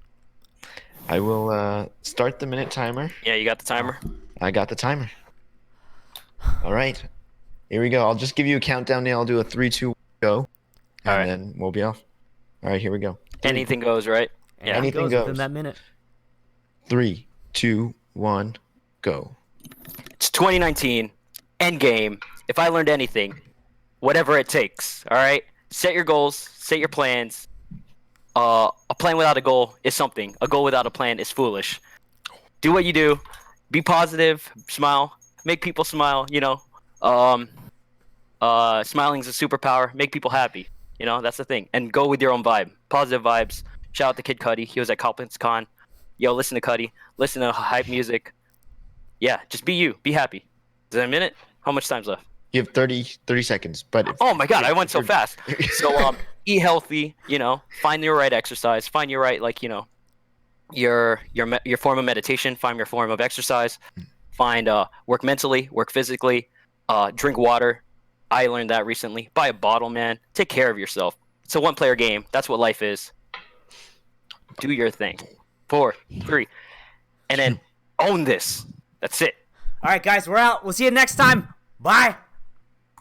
I will start the minute timer. Yeah, you got the timer. I got the timer. All right, here we go. I'll just give you a countdown now. I'll do a 3, 2, go, and All right. then we'll be off. All right, here we go. Anything goes, right? Yeah. Anything goes within goes. that minute. 3, 2, 1, go. It's 2019. Endgame. If I learned anything, whatever it takes. All right. Set your goals. Set your plans. A plan without a goal is something. A goal without a plan is foolish. Do what you do. Be positive. Smile. Make people smile. You know. Smiling is a superpower. Make people happy. You know, that's the thing. And go with your own vibe. Positive vibes. Shout out to Kid Cudi. He was at Coppins Con. Yo, listen to Cudi. Listen to hype music. Yeah, just be you. Be happy. Is that a minute? How much time's left? You have 30 seconds. But Oh my god, I went so fast. So eat healthy, you know, find your right exercise, find your right, like, you know, your form of meditation, find your form of exercise, find work mentally, work physically, drink water. I learned that recently. Buy a bottle, man. Take care of yourself. It's a one-player game. That's what life is. Do your thing. 4, 3, and then own this. That's it. All right, guys, we're out. We'll see you next time. Bye.